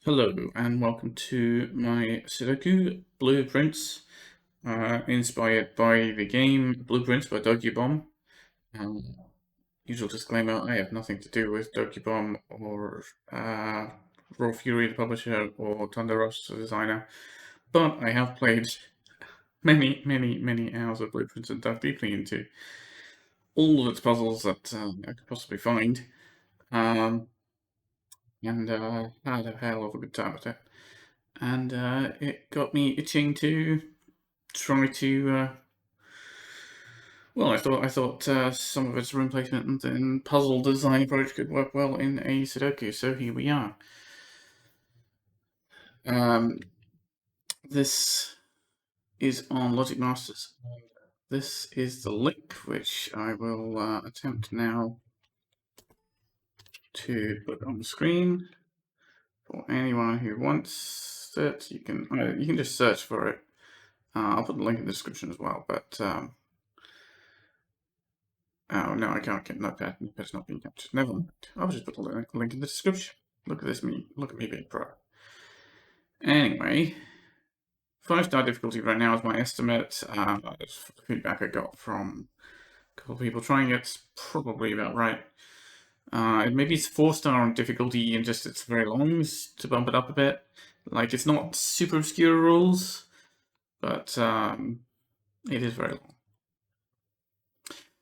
Hello and welcome to my Sudoku Blueprints, inspired by the game Blueprints by Dokubomb. Um, Usual disclaimer, I have nothing to do with Dokubomb or Raw Fury, the publisher, or Thunder Rush, the designer, but I have played many hours of Blueprints and dug deeply into all of its puzzles that I could possibly find, um, and had a hell of a good time with it. And it got me itching to try to. Well, I thought some of its room placement and puzzle design approach could work well in a Sudoku. So here we are. This is on Logic Masters. This is the link which I will attempt now to put on the screen for anyone who wants it. You can just search for it. I'll put the link in the description as well. But oh no, I can't get Notepad. Notepad's not being captured. Never mind. I'll just put the link in the description. Look at me being pro. Anyway, 5-star difficulty right now is my estimate. That's the feedback I got from a couple of people trying it. It's probably about right. Maybe it's 4-star on difficulty and just it's very long to bump it up a bit. Like, it's not super obscure rules, but it is very long.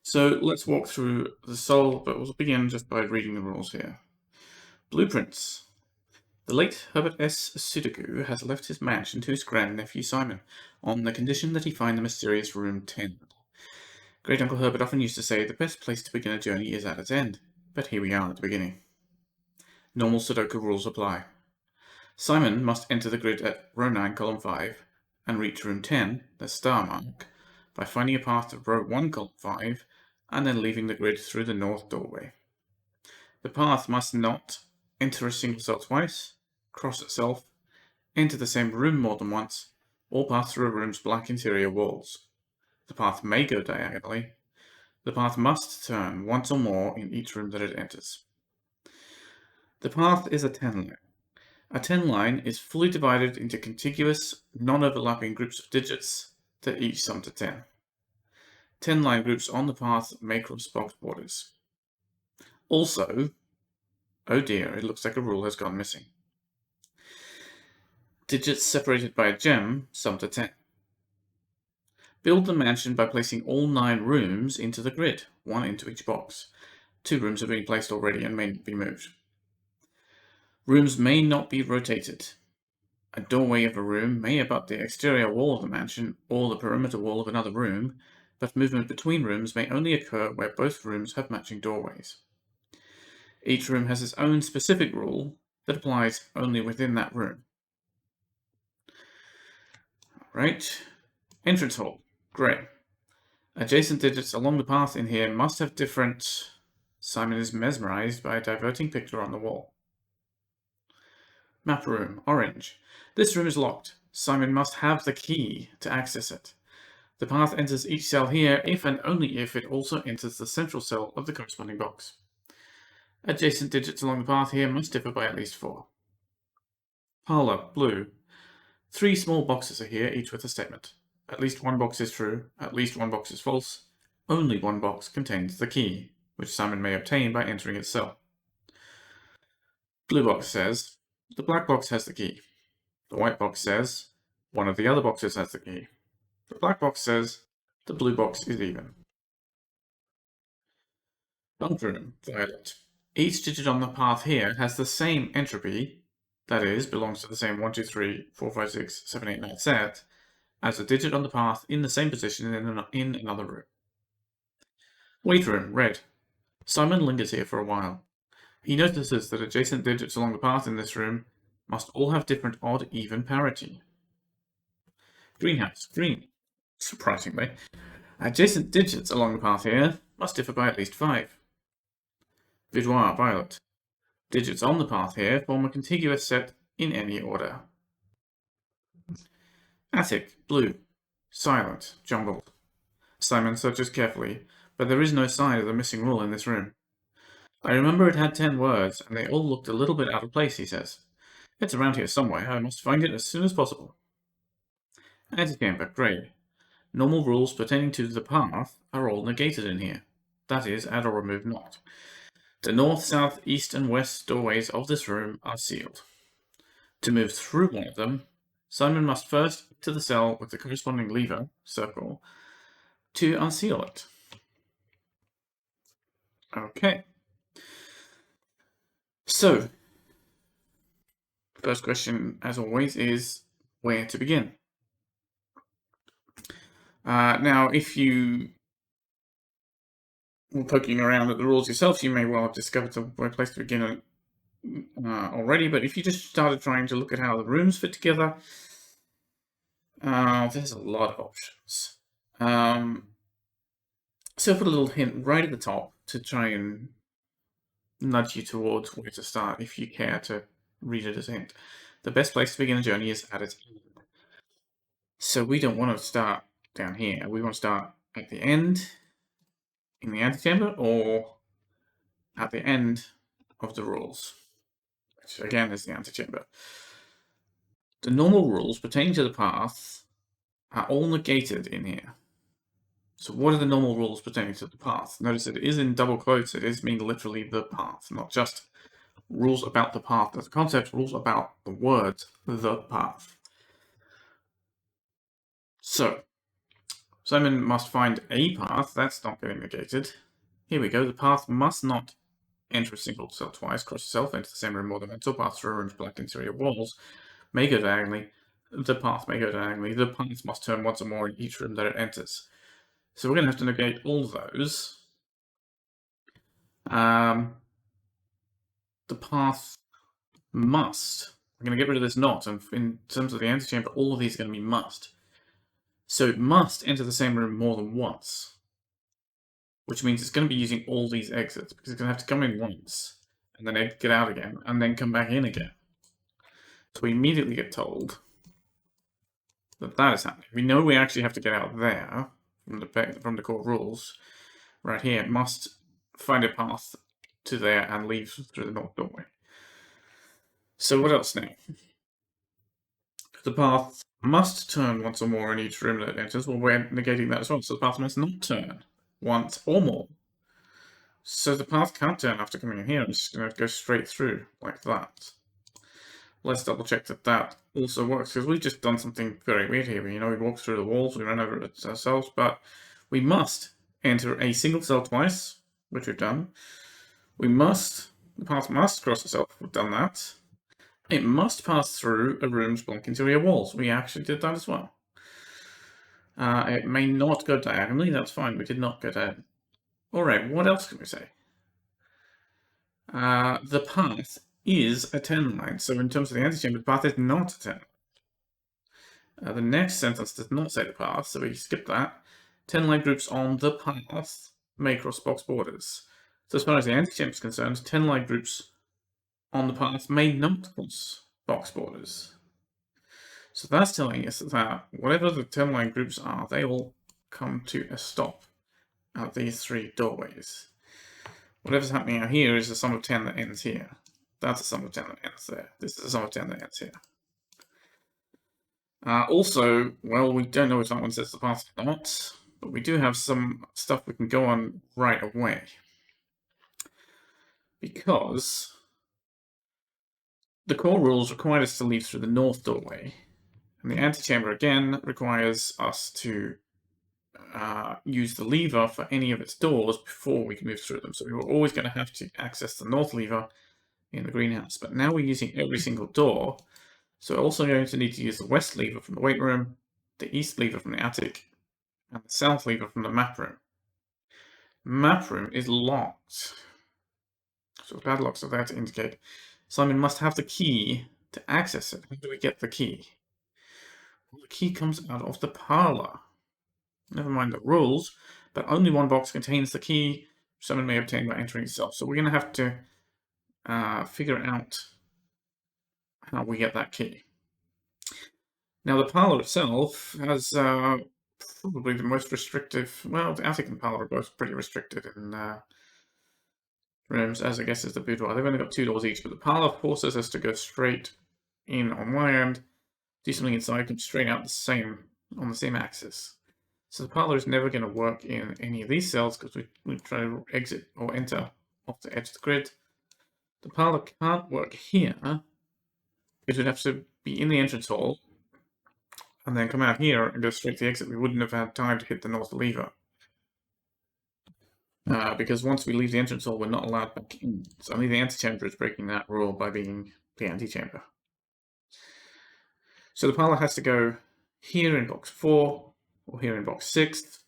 So let's walk through the solve, but we'll begin just by reading the rules here. Blueprints. The late Herbert S. Sudoku has left his mansion to his grandnephew Simon, on the condition that he find the mysterious room 10. Great Uncle Herbert often used to say the best place to begin a journey is at its end, but here we are at the beginning. Normal Sudoku rules apply. Simon must enter the grid at row 9, column 5, and reach room 10, the star mark, by finding a path to row 1, column 5, and then leaving the grid through the north doorway. The path must not enter a single cell twice, cross itself, enter the same room more than once, or pass through a room's black interior walls. The path may go diagonally. The path must turn once or more in each room that it enters. The path is a 10 line. A 10 line is fully divided into contiguous, non-overlapping groups of digits that each sum to 10. 10 line groups on the path may cross box borders. Also, oh dear, it looks like a rule has gone missing. Digits separated by a gem sum to 10. Build the mansion by placing all 9 rooms into the grid, 1 into each box. 2 rooms are being placed already and may not be moved. Rooms may not be rotated. A doorway of a room may abut the exterior wall of the mansion or the perimeter wall of another room, but movement between rooms may only occur where both rooms have matching doorways. Each room has its own specific rule that applies only within that room. Right. Entrance hall, grey. Adjacent digits along the path in here must have different. Simon is mesmerized by a diverting picture on the wall. Map room, orange. This room is locked. Simon must have the key to access it. The path enters each cell here if and only if it also enters the central cell of the corresponding box. Adjacent digits along the path here must differ by at least 4. Parlor, blue. 3 small boxes are here, each with a statement. At least 1 box is true, at least 1 box is false. Only 1 box contains the key, which Simon may obtain by entering its cell. Blue box says, the black box has the key. The white box says, one of the other boxes has the key. The black box says, the blue box is even. Bunk room, violet. Each digit on the path here has the same entropy, that is, belongs to the same 1, 2, 3, 4, 5, 6, 7, 8, 9 set, as a digit on the path in the same position in another room. Wait room, red. Simon lingers here for a while. He notices that adjacent digits along the path in this room must all have different odd-even parity. Greenhouse, green. Surprisingly. Adjacent digits along the path here must differ by at least 5. Boudoir, violet. Digits on the path here form a contiguous set in any order. Attic, blue. Silent, jumbled. Simon searches carefully, but there is no sign of the missing rule in this room. I remember it had 10 words, and they all looked a little bit out of place, he says. It's around here somewhere. I must find it as soon as possible. Antechamber, grey. Normal rules pertaining to the path are all negated in here. That is, add or remove not. The north, south, east, and west doorways of this room are sealed. To move through one of them, Simon must first to the cell with the corresponding lever, circle, to unseal it. Okay. So, first question, as always, is where to begin? Now, if you were poking around at the rules yourself, you may well have discovered the place to begin already, but if you just started trying to look at how the rooms fit together, there's a lot of options. So I put a little hint right at the top to try and nudge you towards where to start if you care to read it as a hint. The best place to begin a journey is at its end. So we don't want to start down here. We want to start at the end in the antechamber or at the end of the rules, which again is the antechamber. The normal rules pertaining to the path are all negated in here. So what are the normal rules pertaining to the path? Notice it is in double quotes. It is mean literally the path, not just rules about the path as a concept, rules about the words, the path. So, Simon must find a path. That's not getting negated. Here we go. The path must not enter a single cell twice, cross itself, enter the same room more than once, or pass through a room's black interior walls, may go diagonally. The path may go diagonally. The path must turn once or more in each room that it enters. So we're going to have to negate all those. The path must. We're going to get rid of this not, and in terms of the antechamber, all of these are going to be must. So it must enter the same room more than once, which means it's going to be using all these exits, because it's going to have to come in once, and then get out again, and then come back in again. So we immediately get told that that is happening. We know we actually have to get out there from the core rules. Right here, it must find a path to there and leave through the north doorway. So what else now? The path must turn once or more in each room that it enters. Well, we're negating that as well. So the path must not turn once or more. So the path can't turn after coming in here. It's going to go straight through like that. Let's double check that that also works, because we've just done something very weird here. You know, we walked through the walls, we ran over it ourselves, but we must enter a single cell twice, which we've done. The path must cross itself. We've done that. It must pass through a room's blank interior walls. We actually did that as well. It may not go diagonally. That's fine. We did not go diagonally. All right, what else can we say? The path is a 10 line. So in terms of the antechamber, the path is not a 10 line. The next sentence does not say the path, so we skip that. 10 line groups on the path may cross box borders. So as far as the antechamber is concerned, 10 line groups on the path may not cross box borders. So that's telling us that whatever the 10 line groups are, they all come to a stop at these three doorways. Whatever's happening out here is the sum of 10 that ends here. That's a sum of 10 that ends there. This is a sum of 10 that ends here. Also, well, we don't know if that one says the path or not, but we do have some stuff we can go on right away. Because the core rules require us to leave through the north doorway, and the antechamber again requires us to use the lever for any of its doors before we can move through them. So we were always going to have to access the north lever in the greenhouse, but now we're using every single door. So we're also going to need to use the west lever from the weight room, the east lever from the attic, and the south lever from the map room. Map room is locked. So the padlocks are there to indicate Simon must have the key to access it. How do we get the key? Well, the key comes out of the parlor. Never mind the rules, but only one box contains the key Simon may obtain by entering itself. So we're going to have to figure out how we get that key. Now, the parlor itself has probably the most restrictive. Well, the attic and parlor are both pretty restricted in rooms, as I guess is the boudoir. They've only got 2 doors each, but the parlor forces us to go straight in on one end, do something inside, come straight out the same on the same axis. So the parlor is never going to work in any of these cells because we try to exit or enter off the edge of the grid. The parlor can't work here because we'd have to be in the entrance hall and then come out here and go straight to the exit. We wouldn't have had time to hit the north lever. Because once we leave the entrance hall, we're not allowed back in. So only the antechamber is breaking that rule by being the antechamber. So the parlor has to go here in box 4 or here in box 6.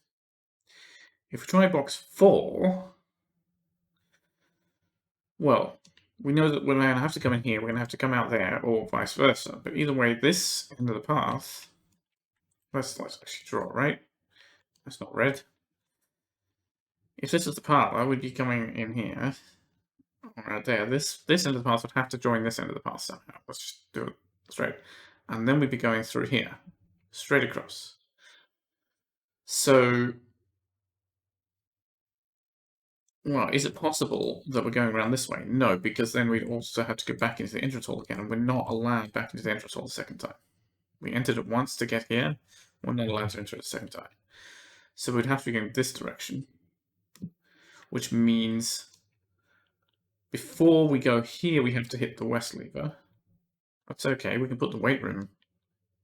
If we try box 4, well, we know that we're going to have to come in here, we're going to have to come out there, or vice versa. But either way, this end of the path, let's actually draw it, right? That's not red. If this is the parlor, we'd be coming in here, right there. This end of the path would have to join this end of the path somehow. Let's just do it straight. And then we'd be going through here, straight across. So, well, is it possible that we're going around this way? No, because then we'd also have to go back into the entrance hall again, and we're not allowed back into the entrance hall the second time. We entered it once to get here, we're not allowed to enter it the second time. So we'd have to be going this direction, which means before we go here, we have to hit the west lever. That's okay, we can put the weight room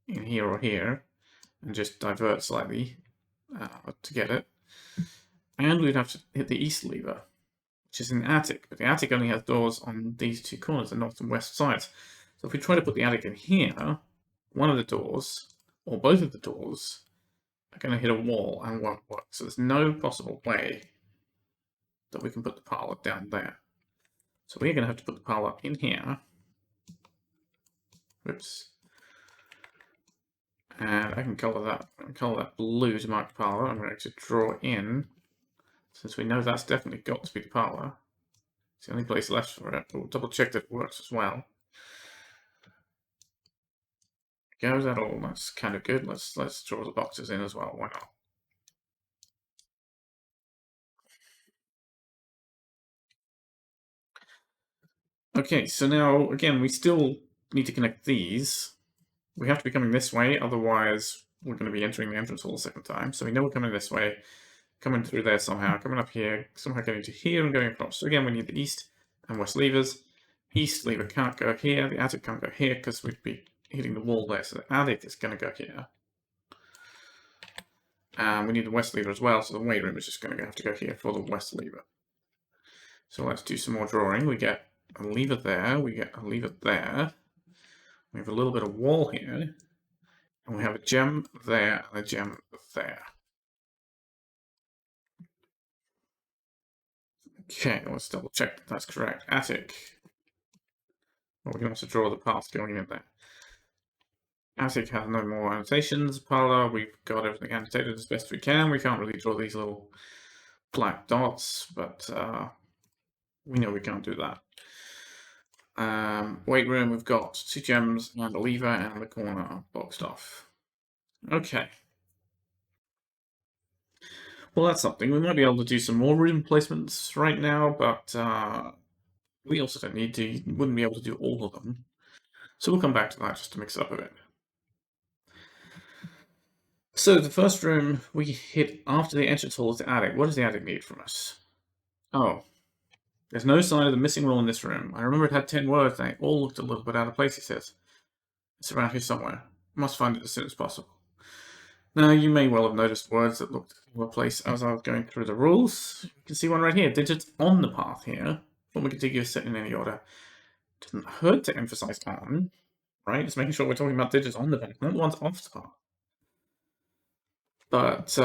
in here or here, and just divert slightly to get it. And we'd have to hit the east lever, which is in the attic. But the attic only has doors on these two corners, the north and west sides. So if we try to put the attic in here, one of the doors, or both of the doors, are going to hit a wall and won't work. So there's no possible way that we can put the parlor down there. So we're going to have to put the parlor in here. Whoops. And I can color that blue to mark the parlor. I'm going to draw in, since we know that's definitely got to be the parlor. It's the only place left for it. We'll double check that it works as well. Goes that all? That's kind of good. Let's draw the boxes in as well. Why not? Okay, so now again we still need to connect these. We have to be coming this way, otherwise we're going to be entering the entrance hall the second time. So we know we're coming this way, coming through there somehow, coming up here, somehow getting to here and going across. So again, we need the east and west levers. East lever can't go here, the attic can't go here because we'd be hitting the wall there, so the attic is going to go here. And we need the west lever as well, so the weight room is just going to have to go here for the west lever. So let's do some more drawing. We get a lever there, we get a lever there. We have a little bit of wall here, and we have a gem there and a gem there. Okay, let's double check that that's correct. Attic. Well, we can also draw the path going in there. Attic has no more annotations. Parlor, we've got everything annotated as best we can. We can't really draw these little black dots, but we know we can't do that. Weight room, we've got 2 gems and a lever and the corner boxed off. Okay. Well, that's something. We might be able to do some more room placements right now, but we also don't need to. You wouldn't be able to do all of them. So we'll come back to that just to mix it up a bit. So the first room we hit after the entrance hall is the attic. What does the attic need from us? Oh. There's no sign of the missing rule in this room. I remember it had 10 words and they all looked a little bit out of place, he says. It's around here somewhere. Must find it as soon as possible. Now, you may well have noticed words that looked out of place as I was going through the rules. You can see one right here. Digits on the path here. Form a contiguous set in any order. Doesn't hurt to emphasize on, right? Just making sure we're talking about digits on the path, not the ones off the path. But,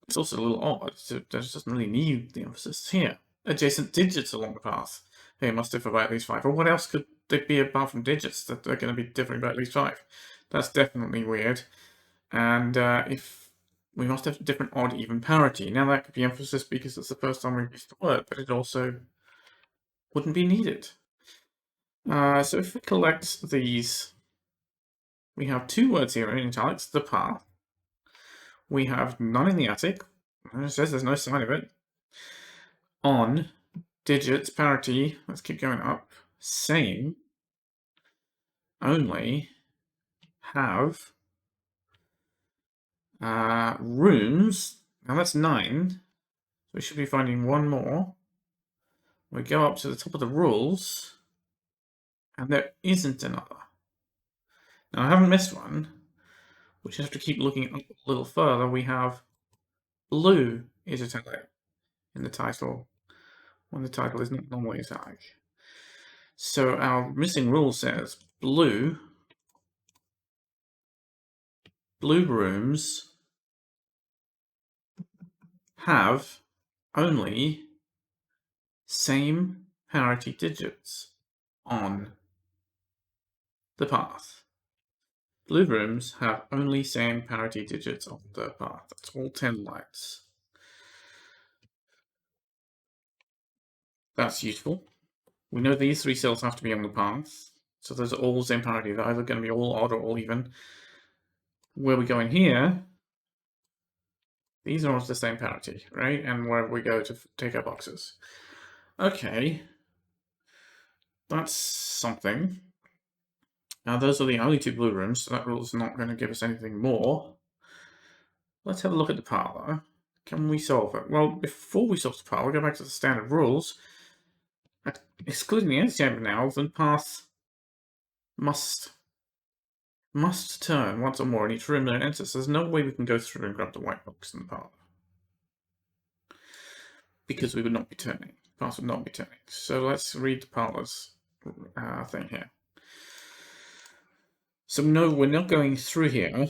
it's also a little odd. It doesn't really need the emphasis here. Adjacent digits along the path. They must differ by at least 5. Or what else could they be apart from digits that they're going to be differing by at least 5? That's definitely weird. And if we must have different odd even parity. Now that could be emphasis because it's the first time we've used the word, but it also wouldn't be needed. So if we collect these, we have 2 words here in italics, the path. We have none in the attic. It says there's no sign of it. On, digits, parity, let's keep going up. Same, only have rooms. Now that's 9. So we should be finding one more. We go up to the top of the rules, and there isn't another. Now I haven't missed one. We just have to keep looking up a little further. We have blue is italic in the title, when the title is not normally italic. So our missing rule says blue rooms have only same parity digits on the path. Blue rooms have only same parity digits on the path. That's all 10 lights. That's useful. We know these 3 cells have to be on the path, so those are all the same parity. They're either going to be all odd or all even. Where we go in here, these are all the same parity, right? And wherever we go to take our boxes. Okay. That's something. Now those are the only 2 blue rooms, so that rule is not going to give us anything more. Let's have a look at the parlor. Can we solve it? Well, before we solve the parlor, go back to the standard rules. Excluding the antechamber now, the path must turn once or more in each room that it enters. There's no way we can go through and grab the white box in the parlor, because we would not be turning. The path would not be turning. So let's read the parlor's thing here. So no, we're not going through here.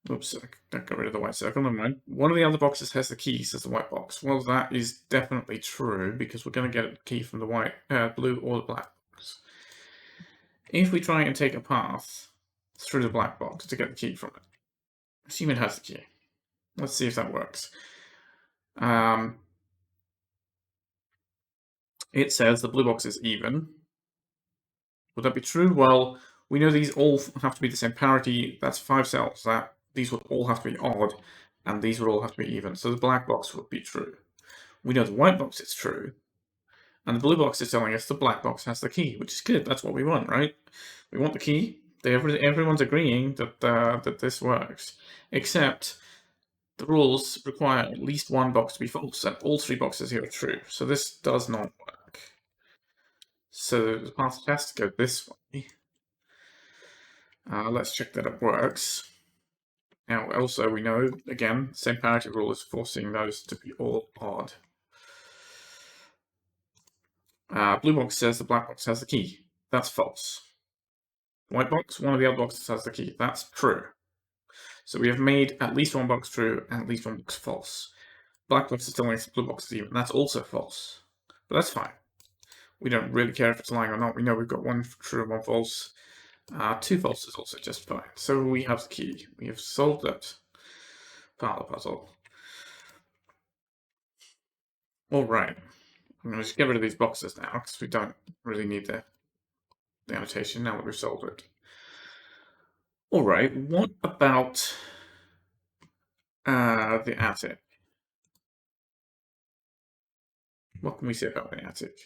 Oops, I got rid of the white circle, never mind. One of the other boxes has the key, says the white box. Well, that is definitely true, because we're going to get a key from the white, blue or the black box. If we try and take a path through the black box to get the key from it, assume it has the key. Let's see if that works. It says the blue box is even. Would that be true? Well, we know these all have to be the same parity. That's 5 cells. These would all have to be odd, and these would all have to be even. So the black box would be true. We know the white box is true, and the blue box is telling us the black box has the key, which is good. That's what we want, right? We want the key. Everyone's agreeing that that this works, except the rules require at least one box to be false, and all 3 boxes here are true. So this does not work. So the path has to go this way. Let's check that it works. Now, also, we know, again, the same parity rule is forcing those to be all odd. Blue box says the black box has the key. That's false. White box, one of the other boxes has the key. That's true. So we have made at least one box true and at least one box false. Black box is telling us blue box is even. That's also false. But that's fine. We don't really care if it's lying or not. We know we've got 1 true and 1 false. 2 false is also just fine. So we have the key. We have solved that part of the puzzle. Alright. I'm going to just get rid of these boxes now, because we don't really need the annotation now that we've solved it. Alright, what about the attic? What can we say about the attic?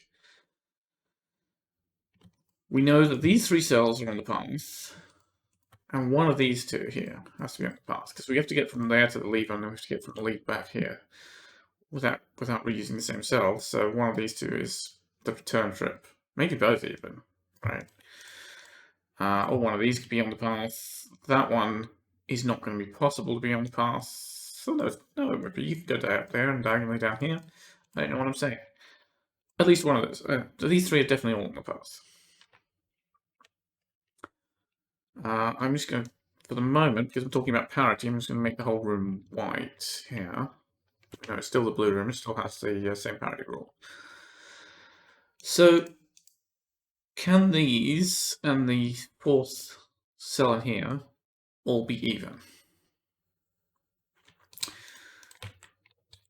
We know that these 3 cells are on the path, and one of these 2 here has to be on the path, because we have to get from there to the lever, and then we have to get from the lever back here without reusing the same cell. So one of these 2 is the return trip. Maybe both even, right? Or one of these could be on the path. That one is not going to be possible to be on the path. So no, it would be. You could go down there and diagonally down here. I don't know what I'm saying. At least one of those. These 3 are definitely all on the path. I'm just going to, for the moment, because I'm talking about parity, I'm just going to make the whole room white here. No, it's still the blue room. It still has the same parity rule. So, can these and the 4th cell in here all be even?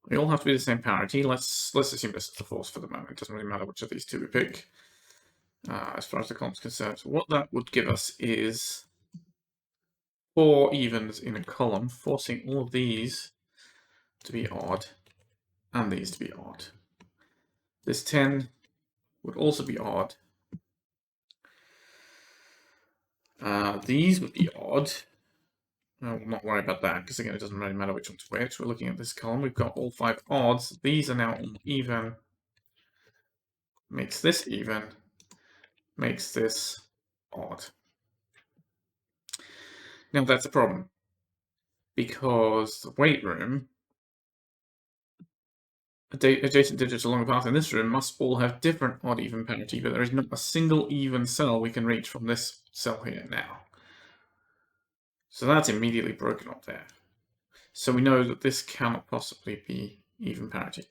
They all have to be the same parity. Let's assume this is the 4th for the moment. It doesn't really matter which of these 2 we pick, as far as the column's concerned. So what that would give us is 4 evens in a column, forcing all of these to be odd and these to be odd. This 10 would also be odd. These would be odd. I will not worry about that, because again, it doesn't really matter which one's which. We're looking at this column. We've got all 5 odds. These are now all even. Makes this even. Makes this odd. Now that's a problem, because the weight room, adjacent digits along the path in this room must all have different odd-even parity, but there is not a single even cell we can reach from this cell here now. So that's immediately broken up there. So we know that this cannot possibly be even parity.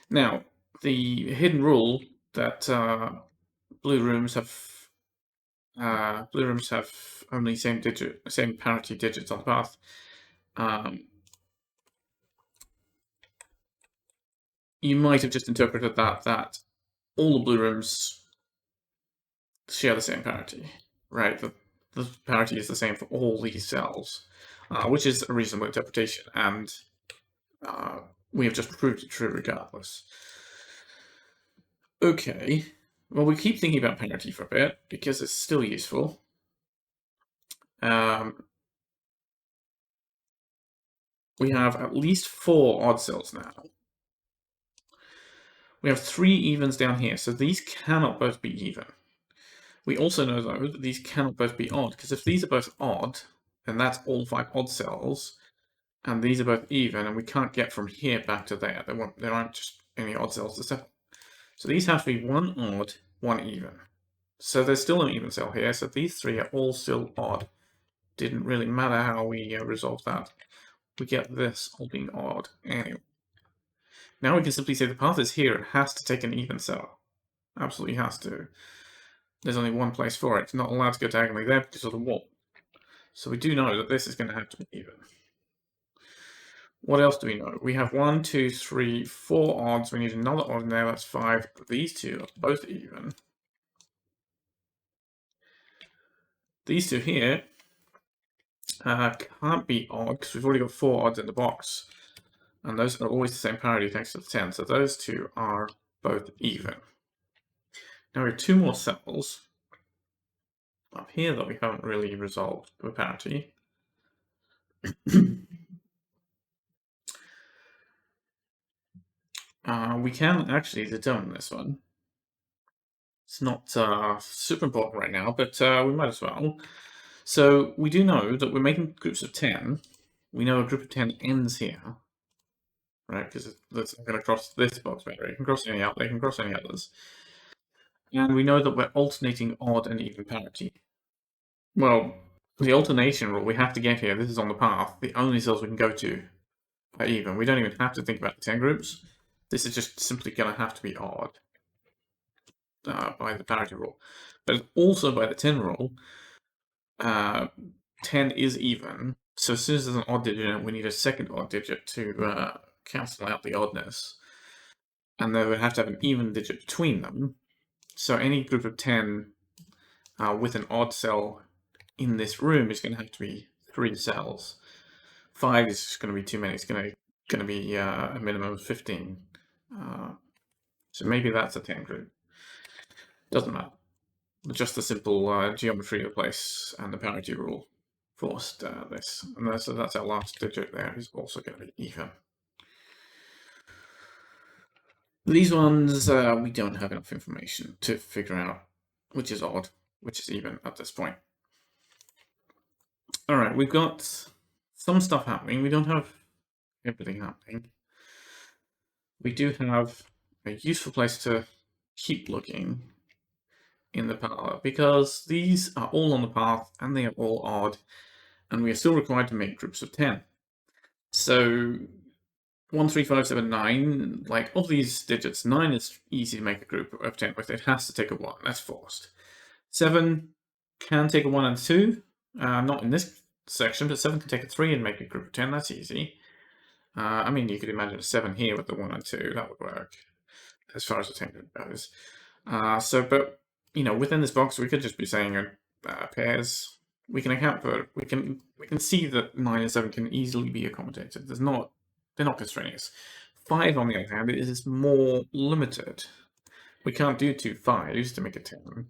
Now, the hidden rule that blue rooms have only same parity digits on the path. You might have just interpreted that all the blue rooms share the same parity, right? The parity is the same for all these cells, which is a reasonable interpretation, and we have just proved it true regardless. Okay, well, we keep thinking about parity for a bit, because it's still useful. We have at least 4 odd cells now. We have 3 evens down here, so these cannot both be even. We also know, though, that these cannot both be odd, because if these are both odd, then that's all 5 odd cells, and these are both even, and we can't get from here back to there. There aren't just any odd cells to settle. So these have to be 1 odd, 1 even. So there's still an even cell here, so these 3 are all still odd. Didn't really matter how we resolve that. We get this all being odd anyway. Now we can simply say the path is here, it has to take an even cell. Absolutely has to. There's only one place for it. It's not allowed to go diagonally there because of the wall. So we do know that this is going to have to be even. What else do we know? We have 1, 2, 3, 4 odds. We need another odd in there. That's 5. These 2 are both even. These 2 here can't be odd because we've already got 4 odds in the box. And those are always the same parity thanks to the 10. So those 2 are both even. Now we have 2 more cells up here that we haven't really resolved the parity. We can actually determine this one. It's not super important right now, but we might as well. So we do know that we're making groups of 10. We know a group of 10 ends here, right? Because it's going to cross this box boundary. It can cross any out. They can cross any others. And we know that we're alternating odd and even parity. Well, the alternation rule we have to get here, this is on the path. The only cells we can go to are even. We don't even have to think about the 10 groups. This is just simply going to have to be odd by the parity rule. But also by the 10 rule, 10 is even. So as soon as there's an odd digit, we need a second odd digit to cancel out the oddness. And then we have to have an even digit between them. So any group of 10 with an odd cell in this room is going to have to be 3 cells. 5 is just going to be too many. It's going to be a minimum of 15. So maybe that's a 10 group. Doesn't matter. Just the simple geometry of the place and the parity rule forced this. And so that's our last digit there is also going to be even. These ones, we don't have enough information to figure out which is odd, which is even at this point. All right, we've got some stuff happening. We don't have everything happening. We do have a useful place to keep looking in the path, because these are all on the path and they are all odd, and we are still required to make groups of 10. So 1, 3, 5, 7, 9, like of these digits, 9 is easy to make a group of 10 with. It has to take a 1, that's forced. 7 can take a 1 and 2, not in this section, but 7 can take a 3 and make a group of 10, that's easy. I mean, you could imagine a 7 here with the 1 and 2, that would work, as far as the 10 group goes. But, you know, within this box, we could just be saying pairs. We can account for, we can see that 9 and 7 can easily be accommodated. They're not constraining us. 5, on the other hand, is more limited. We can't do 2 5s to make a 10.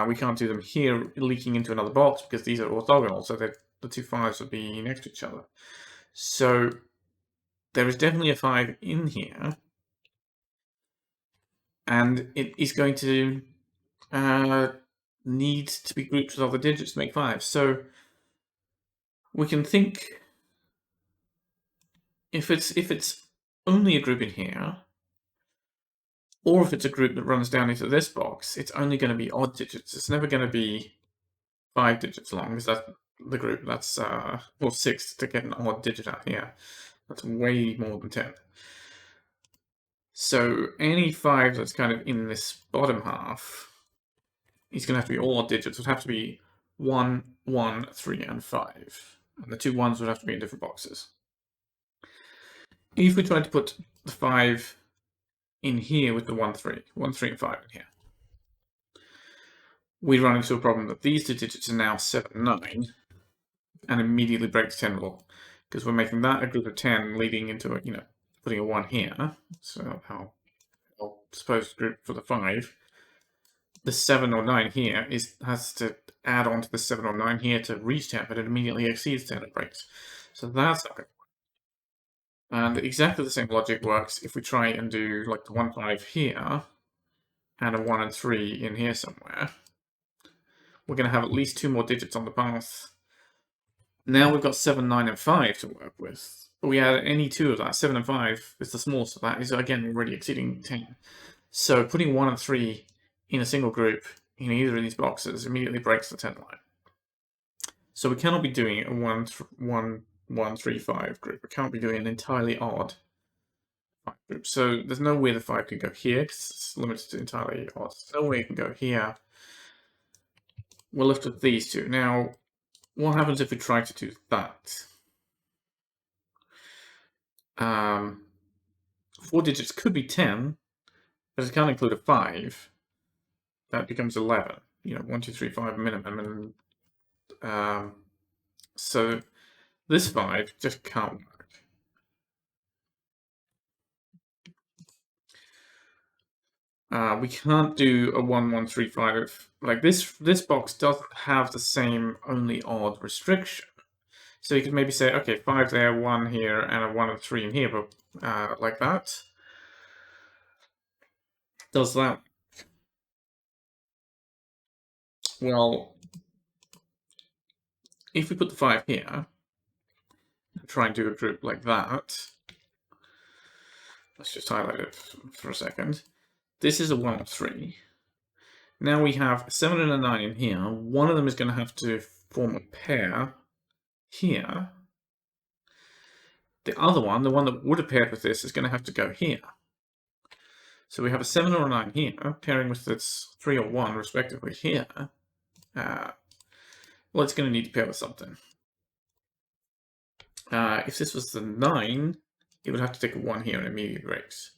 We can't do them here leaking into another box because these are orthogonal, so that the two 5s would be next to each other. So there is definitely a 5 in here, and it is going to need to be grouped with other digits to make 5. So we can think if it's only a group in here, or if it's a group that runs down into this box, it's only going to be odd digits. It's never going to be 5 digits long, because that's the group. That's or 6 to get an odd digit out here. That's way more than 10. So any 5 that's kind of in this bottom half is going to have to be all odd digits. It would have to be 1, 1, 3, and 5. And the two 1s would have to be in different boxes. If we tried to put the 5 in here with the 1, 3, 1, 3, and 5 in here, we run into a problem that these two digits are now 7, 9, and immediately break the 10 rule, because we're making that a group of 10 leading into a, putting a 1 here. So I'll suppose group for the 5. The 7 or 9 here has to add on to the 7 or 9 here to reach 10, but it immediately exceeds 10, it breaks. So that's not good. And exactly the same logic works if we try and do like the 1, 5 here, and a 1 and 3 in here somewhere. We're going to have at least 2 more digits on the path. Now we've got 7, 9, and 5 to work with. But we add any 2 of that. 7 and 5 is the smallest of that. Is again already exceeding 10. So putting 1 and 3 in a single group in either of these boxes immediately breaks the 10 line. So we cannot be doing a 1, 3, 5 group. We can't be doing an entirely odd 5 group. So there's no way the 5 can go here because it's limited to entirely odd. There's no way it can go here. We're left with these two. Now, what happens if we try to do that? 4 digits could be 10, but it can't include a 5. That becomes 11. 1, 2, 3, 5 minimum. And so this 5 just can't work. We can't do a 1, 1, 3, 5. Like this box doesn't have the same only odd restriction. So you could maybe say, okay, 5 there, 1 here, and a 1 and 3 in here, but like that. Does that? Well, if we put the 5 here, and try and do a group like that, let's just highlight it for a second. This is a 1 and 3. Now we have a 7 and a 9 in here. One of them is going to have to form a pair here. The other one, the one that would have paired with this, is going to have to go here. So we have a 7 or a 9 here, pairing with its 3 or 1, respectively, here. Well, it's going to need to pair with something. If this was the 9, it would have to take a 1 here and immediately breaks.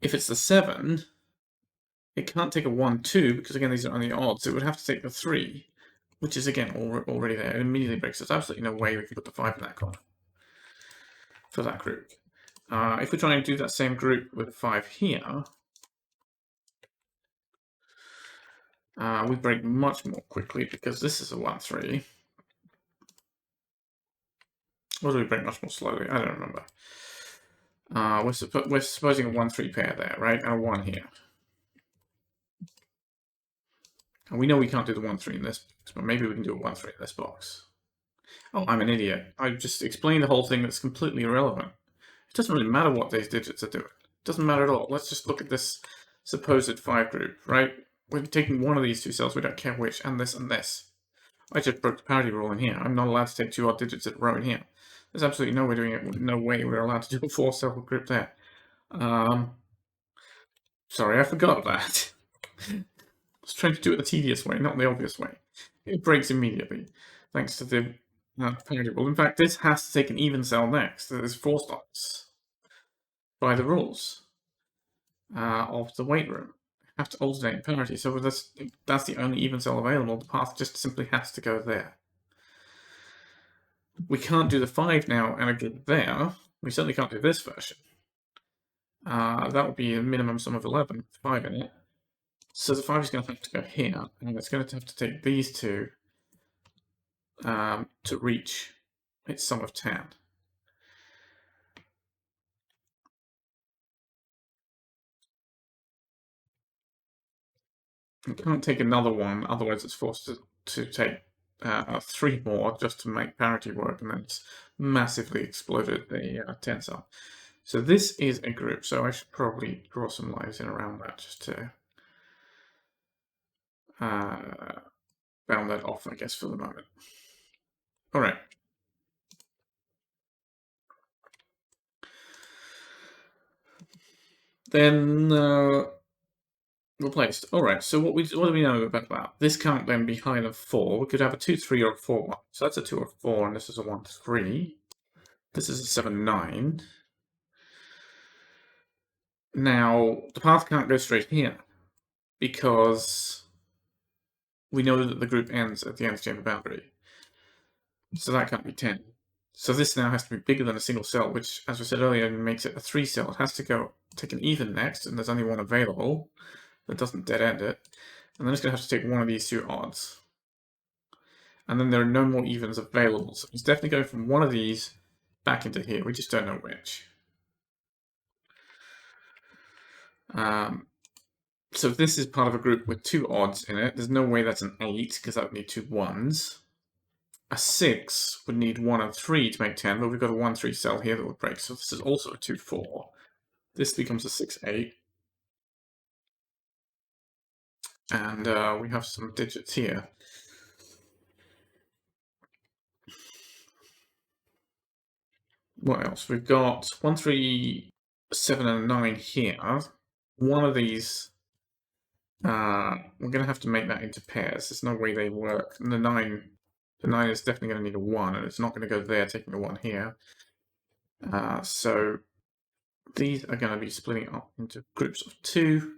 If it's the 7, it can't take a 1, 2, because again, these are only odds. So it would have to take the 3, which is again already there. It immediately breaks. There's absolutely no way we can put the 5 in that corner for that group. If we try and do that same group with a 5 here, we break much more quickly because this is a 1, 3. Or do we break much more slowly? I don't remember. We're supposing a 1, 3 pair there, right? And a 1 here. And we know we can't do the 1, 3 in this box, but maybe we can do a 1, 3 in this box. Oh, I'm an idiot. I just explained the whole thing that's completely irrelevant. It doesn't really matter what these digits are doing. It doesn't matter at all. Let's just look at this supposed 5 group, right? We're taking one of these two cells, we don't care which, and this and this. I just broke the parity rule in here. I'm not allowed to take 2 odd digits at a row in here. There's absolutely no way doing it. No way we're allowed to do a 4-cell group there. Sorry, I forgot that. I was trying to do it the tedious way, not the obvious way. It breaks immediately, thanks to the parity rule. In fact, this has to take an even cell next. There's 4 stops by the rules of the weight room. Have to alternate parity, so that's the only even cell available. The path just simply has to go there. We can't do the 5 now and a group there. We certainly can't do this version. That would be a minimum sum of 11, 5 in it. So the 5 is going to have to go here, and it's going to have to take these two to reach its sum of 10. It can't take another one, otherwise it's forced to take 3 more just to make parity work, and then it's massively exploded the tensor. So this is a group, so I should probably draw some lines in around that just to bound that off, I guess, for the moment. All right. Then replaced. All right. So what do we know about that? This can't then be higher than 4. We could have a 2, 3, or a 4, 1. So that's a 2 or 4, and this is a 1, 3. This is a 7, 9. Now the path can't go straight here because we know that the group ends at the nth chamber boundary. So that can't be 10. So this now has to be bigger than a single cell, which, as we said earlier, makes it a 3 cell. It has to go take an even next, and there's only one available that doesn't dead end it. And then it's going to have to take one of these 2 odds. And then there are no more evens available. So it's definitely going from one of these back into here. We just don't know which. So this is part of a group with 2 odds in it. There's no way that's an 8, because that would need 2 1s. A 6 would need 1 and 3 to make 10, but we've got a 1, 3 cell here that would break. So this is also a 2, 4. This becomes a 6, 8. And we have some digits here. What else? We've got 1, 3, 7, and 9 here. One of these, we're going to have to make that into pairs. There's no way they work. And the 9 is definitely going to need a 1, and it's not going to go there, taking the 1 here. So these are going to be splitting up into groups of 2.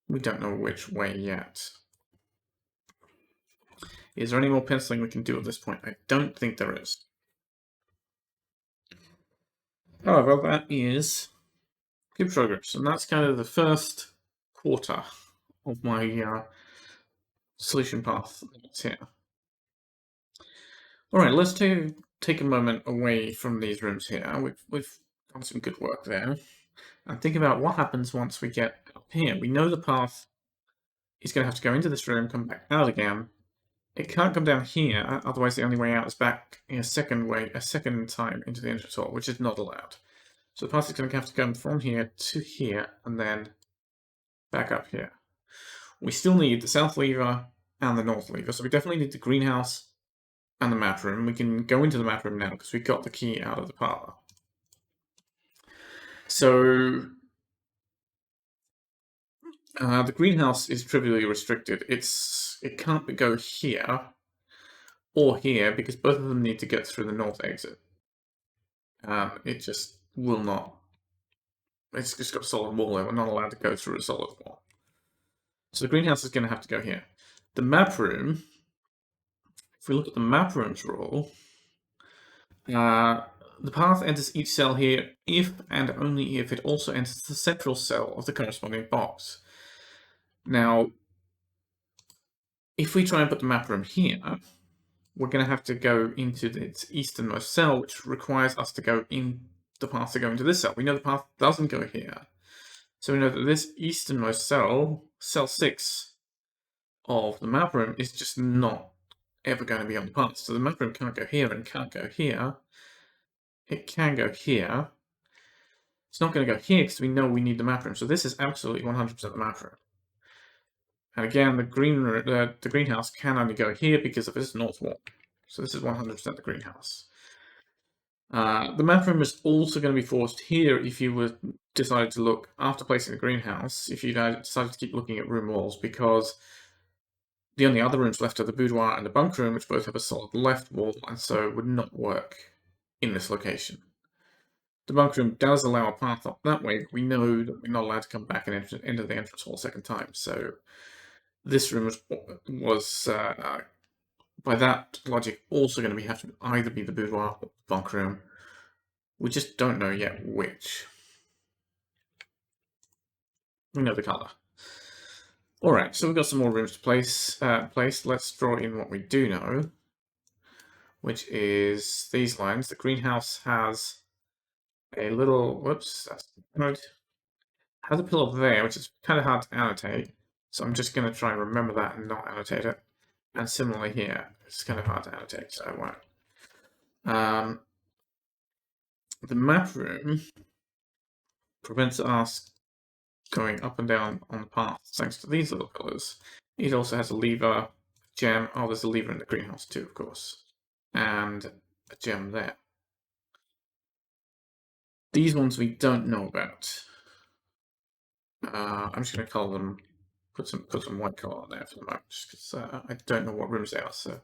We don't know which way yet. Is there any more penciling we can do at this point? I don't think there is. However, that is good progress, and that's kind of the first quarter of my solution path here. All right, let's take a moment away from these rooms here. We've done some good work there, and think about what happens once we get up here. We know the path is going to have to go into this room, come back out again. It can't come down here, otherwise the only way out is back in a second time into the entrance hall, which is not allowed. So the path is going to have to come from here to here, and then back up here. We still need the south lever and the north lever, so we definitely need the greenhouse and the map room. We can go into the map room now because we got the key out of the parlor. So the greenhouse is trivially restricted. It can't go here or here because both of them need to get through the north exit. It just will not. It's just got a solid wall there. We're not allowed to go through a solid wall. So the greenhouse is going to have to go here. The map room, if we look at the map room's rule, the path enters each cell here if and only if it also enters the central cell of the corresponding box. Now, if we try and put the map room here, we're going to have to go into its easternmost cell, which requires us to go in the path to go into this cell. We know the path doesn't go here. So we know that this easternmost cell, cell 6 of the map room, is just not ever going to be on the path. So the map room can't go here and can't go here. It can go here. It's not going to go here because we know we need the map room. So this is absolutely 100% the map room. And again, the greenhouse can only go here because of this north wall. So this is 100% the greenhouse. The map room is also going to be forced here if you were decided to look after placing the greenhouse, if you decided to keep looking at room walls, because the only other rooms left are the boudoir and the bunk room, which both have a solid left wall, and so would not work in this location. The bunk room does allow a path up that way, but we know that we're not allowed to come back and enter the entrance hall a second time. So this room was by that logic, also going to have to either be the boudoir or the bunk room. We just don't know yet which. We know the color. Alright, so we've got some more rooms to place. Let's draw in what we do know, which is these lines. The greenhouse has a little, whoops, that's right, has a pillar there, which is kind of hard to annotate. So I'm just going to try and remember that and not annotate it. And similarly here, it's kind of hard to annotate, so I won't. The map room prevents us going up and down on the path thanks to these little pillars. It also has a lever, gem. Oh, there's a lever in the greenhouse too, of course. And a gem there. These ones we don't know about. I'm just going to color them, put some white color on there for the moment, just because I don't know what rooms they are, so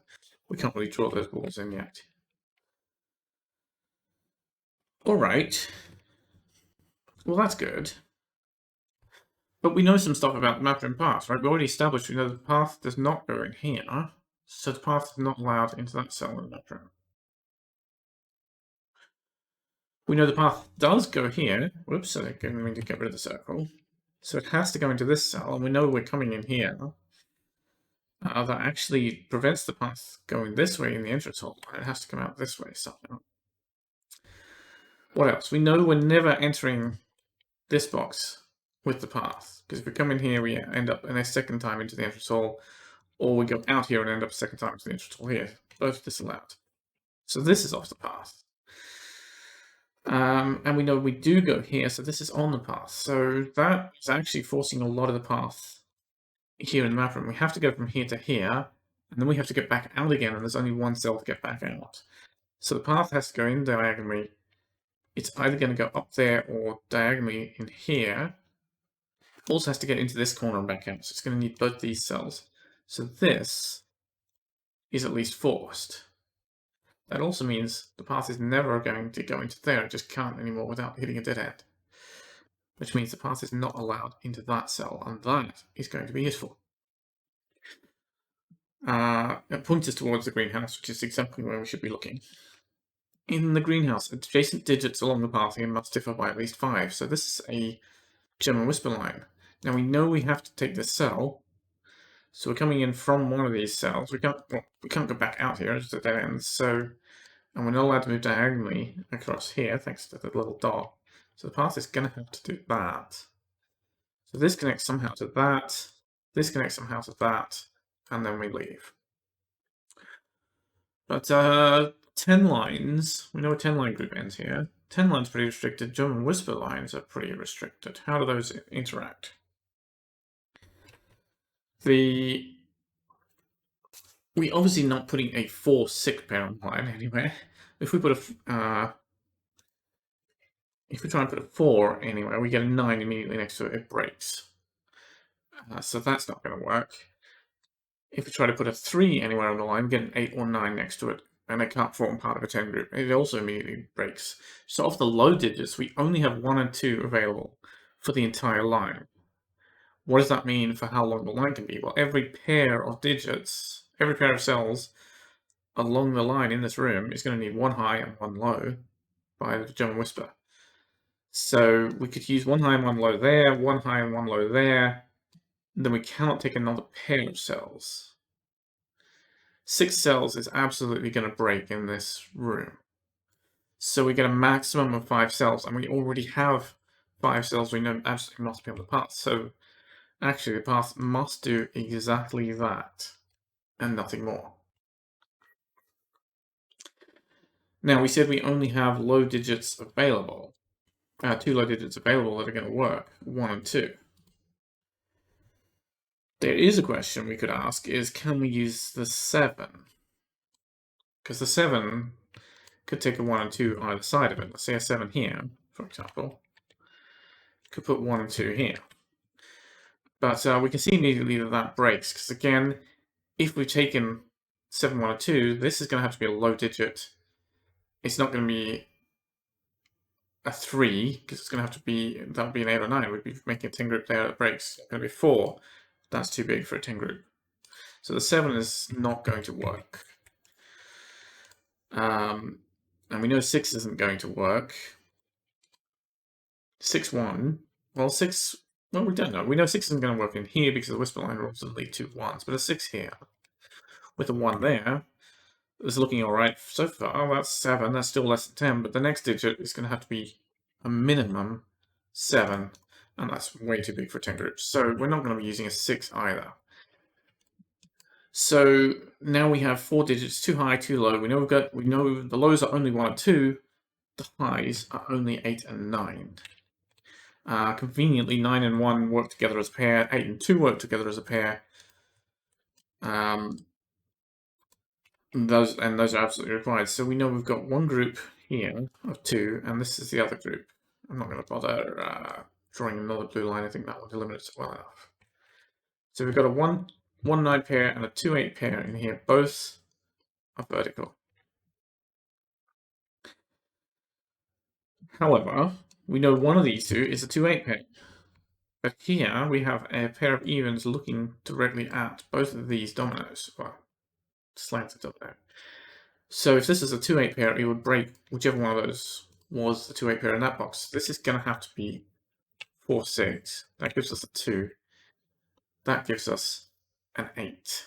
we can't really draw those walls in yet. Alright. Well, that's good. But we know some stuff about the map room path, right? We already established we know the path does not go in here, so the path is not allowed into that cell in the map room. We know the path does go here. Whoops, I didn't mean to get rid of the circle. So it has to go into this cell, and we know we're coming in here. That actually prevents the path going this way in the entrance hall. It has to come out this way somehow. What else? We know we're never entering this box with the path, because if we come in here, we end up a second time into the entrance hall, or we go out here and end up a second time into the entrance hall here. Both disallowed. So this is off the path. And we know we do go here, so this is on the path. So that is actually forcing a lot of the path here in the map room. We have to go from here to here, and then we have to get back out again, and there's only one cell to get back out. So the path has to go in diagonally. It's either going to go up there or diagonally in here. Also has to get into this corner and back out, so it's going to need both these cells. So this is at least forced. That also means the path is never going to go into there, it just can't anymore without hitting a dead end. Which means the path is not allowed into that cell, and that is going to be useful. It points us towards the greenhouse, which is exactly where we should be looking. In the greenhouse, adjacent digits along the path here must differ by at least 5, so this is a Gem and Whisper line. Now we know we have to take this cell, so we're coming in from one of these cells. We can't go back out here, it's a dead end, so, and we're not allowed to move diagonally across here, thanks to the little dot. So the path is going to have to do that. So this connects somehow to that, this connects somehow to that, and then we leave. But 10 lines, we know a 10-line group ends here. 10 lines pretty restricted, Gem and Whisper lines are pretty restricted. How do those interact? We're obviously not putting a 4-6 parent line anywhere. If we put if we try and put a 4 anywhere, we get a 9 immediately next to it, it breaks. So that's not going to work. If we try to put a 3 anywhere on the line, we get an 8 or 9 next to it, and it can't form part of a 10 group. It also immediately breaks. So off the low digits, we only have 1 and 2 available for the entire line. What does that mean for how long the line can be? Well, every pair of digits, every pair of cells along the line in this room is going to need 1 high and 1 low by the Gem and Whisper. So we could use 1 high and 1 low there, 1 high and 1 low there. Then we cannot take another pair of cells. 6 cells is absolutely going to break in this room. So we get a maximum of 5 cells, and we already have 5 cells we know absolutely must be on the path. So actually the path must do exactly that, and nothing more. Now we said we only have low digits available. 2 low digits available that are going to work, 1 and 2. There is a question we could ask, is can we use the 7? Because the 7 could take a 1 and 2 on either side of it. Let's say a 7 here, for example. Could put 1 and 2 here. But we can see immediately that that breaks, because again, if we've taken 7, 1, and 2, this is going to have to be a low digit. It's not going to be a 3, because it's going to have to be, that would be an 8 or 9. We'd be making a 10 group there that breaks. It's going to be 4. That's too big for a 10 group. So the 7 is not going to work. And we know 6 isn't going to work. 6, 1. Well, 6 Well, we don't know. We know 6 isn't going to work in here because the whisper line rules only 2 1s, but a 6 here with a 1 there is looking alright so far. Oh, that's 7. That's still less than 10, but the next digit is going to have to be a minimum 7, and that's way too big for 10 groups. So we're not going to be using a 6 either. So now we have 4 digits, too high, too low. We know the lows are only 1 and 2. The highs are only 8 and 9. Conveniently, 9 and 1 work together as a pair. 8 and 2 work together as a pair. Those are absolutely required. So we know we've got one group here of 2, and this is the other group. I'm not going to bother drawing another blue line. I think that one delimits it well enough. So we've got a 1-9 pair and a 2-8 pair in here. Both are vertical. However, we know one of these two is a 2-8 pair. But here we have a pair of evens looking directly at both of these dominoes. Well, slanted up there. So if this is a 2-8 pair, it would break whichever one of those was the 2-8 pair in that box. This is going to have to be 4-6. That gives us a 2. That gives us an 8.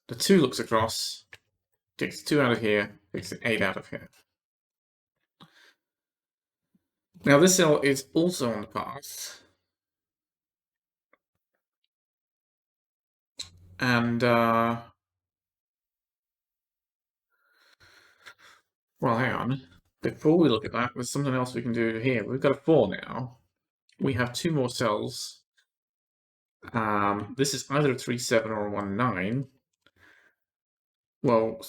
The 2 looks across, takes 2 out of here, takes an 8 out of here. Now this cell is also on the path. And, well, hang on. Before we look at that, there's something else we can do here. We've got a 4 now. We have 2 more cells. This is either a 3-7 or a 1-9. Well,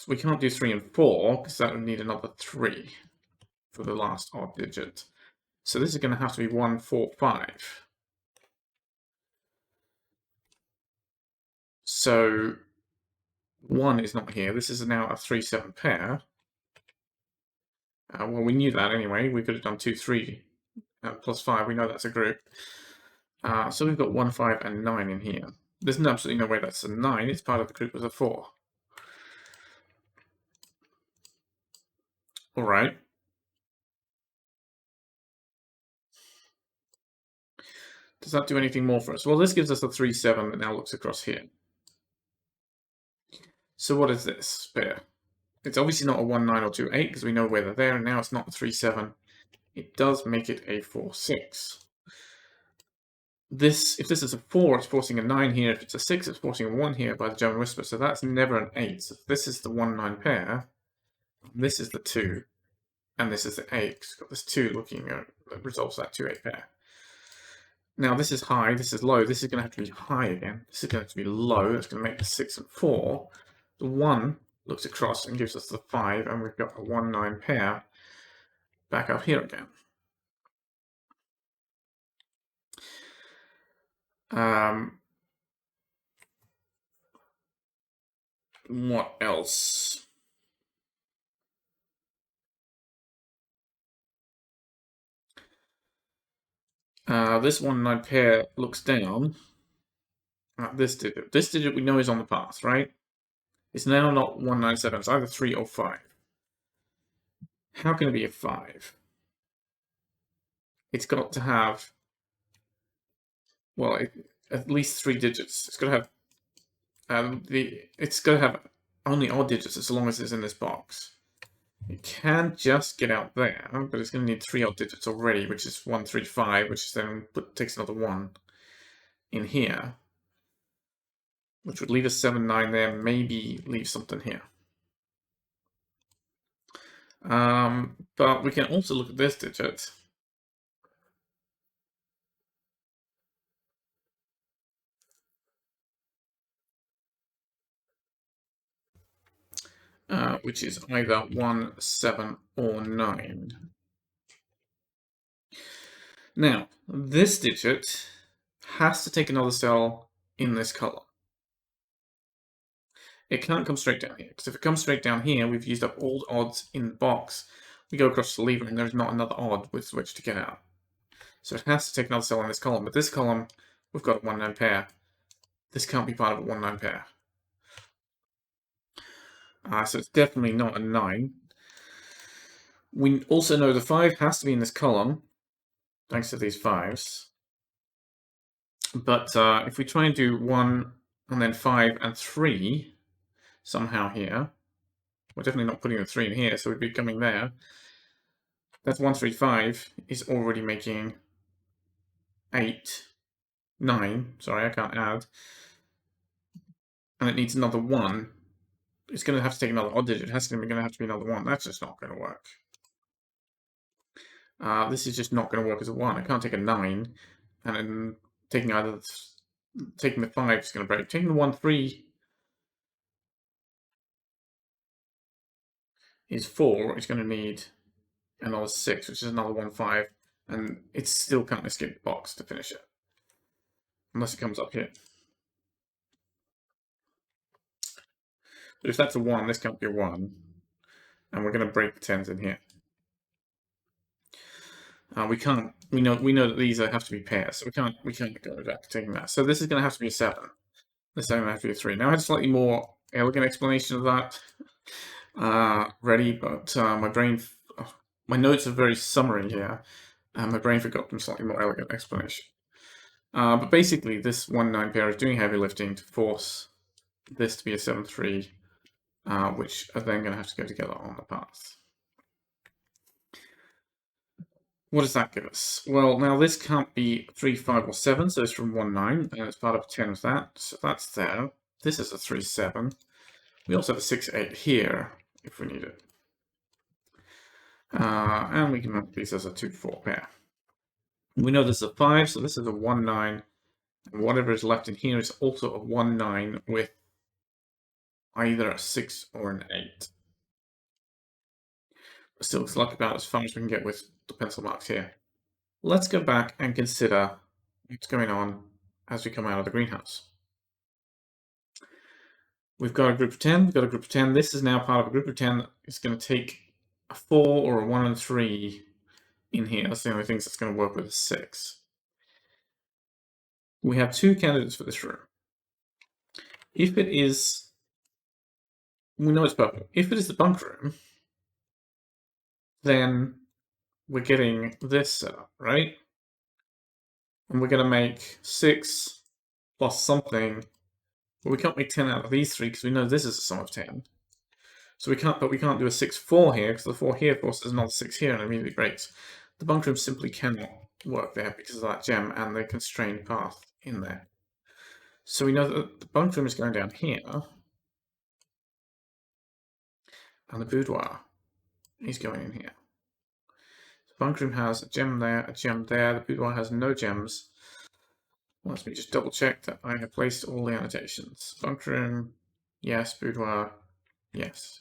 we can't do 3 and 4 because that would need another 3 for the last odd digit. So this is going to have to be 1-4-5. So 1 is not here. This is now a 3-7 pair. Well, we knew that anyway. We could have done 2-3 plus 5. We know that's a group. So we've got 1, 5, and 9 in here. There's absolutely no way that's a 9. It's part of the group as a 4. All right. Does that do anything more for us? Well, this gives us a 3-7 that now looks across here. So what is this pair? It's obviously not a 1-9 or 2-8 because we know where they're there, and now it's not a 3-7. It does make it a 4-6. If this is a 4, it's forcing a 9 here. If it's a 6, it's forcing a 1 here by the German Whisper. So that's never an 8. So this is the 1-9 pair. This is the 2. And this is the 8. It's got this 2 looking that resolves that 2-8 pair. Now this is high, this is low. This is going to have to be high again. This is going to have to be low. That's going to make the 6 and 4. The 1 looks across and gives us the 5. And we've got a 1-9 pair back up here again. What else? This 1-9 pair looks down at this digit. This digit we know is on the path, right? It's now not 1-9-7. It's either 3 or 5. How can it be a 5? It's got to have, well, at least 3 digits. It's got to have it's got to have only odd digits as long as it's in this box. It can just get out there, but it's going to need 3 odd digits already, which is 1, 3, 5, which then takes another 1 in here, which would leave a 7, 9 there, maybe leave something here. But we can also look at this digit. Which is either 1, 7, or 9. Now, this digit has to take another cell in this column. It can't come straight down here, because if it comes straight down here, we've used up all the odds in the box. We go across the lever, and there's not another odd with which to get out. So it has to take another cell in this column, but this column, we've got a 1-9 pair. This can't be part of a 1-9 pair. So it's definitely not a 9. We also know the 5 has to be in this column, thanks to these 5s. But if we try and do 1 and then 5 and 3 somehow here, we're definitely not putting the 3 in here, so we'd be coming there. That's 135 is already making 8, 9. Sorry, I can't add. And it needs another 1. It's going to have to take another odd digit. It's going to have to be another 1. That's just not going to work. This is just not going to work as a 1. I can't take a 9, and then taking the 5 is going to break. Taking the 1, 3 is 4. It's going to need another 6, which is another 1, 5, and it still can't escape the box to finish it. Unless it comes up here. But if that's a 1, this can't be a 1. And we're going to break the 10s in here. We can't. We know that these have to be pairs, so we can't go back to taking that. So this is going to have to be a 7. This is going to have to be a 3. Now I had a slightly more elegant explanation of that ready, but my notes are very summary here, and my brain forgot a slightly more elegant explanation. But basically, this 1-9 pair is doing heavy lifting to force this to be a 7-3, which are then going to have to go together on the path. What does that give us? Well, now this can't be 3, 5, or 7, so it's from 1, 9, and it's part of 10 of that, so that's there. This is a 3, 7. We also have a 6, 8 here, if we need it. And we can mark these as a 2, 4 pair. We know this is a 5, so this is a 1, 9, and whatever is left in here is also a 1, 9 with either a 6 or an 8. Still, it's like about as far as we can get with the pencil marks here. Let's go back and consider what's going on as we come out of the greenhouse. We've got a group of 10, we've got a group of 10. This is now part of a group of 10 that is going to take a 4 or a 1 and 3 in here. That's the only things that's going to work with a 6. We have 2 candidates for this room. If it is, we know it's purple. If it is the bunk room, then we're getting this set up, right? And we're going to make 6 plus something. But we can't make 10 out of these 3 because we know this is a sum of 10. So we can't do a 6, 4 here because the 4 here, of course, is another 6 here and it immediately breaks. The bunk room simply cannot work there because of that gem and the constrained path in there. So we know that the bunk room is going down here. And the boudoir is going in here. The bunk room has a gem there, a gem there. The boudoir has no gems. Let me just double check that I have placed all the annotations. Bunk room, yes. Boudoir, yes.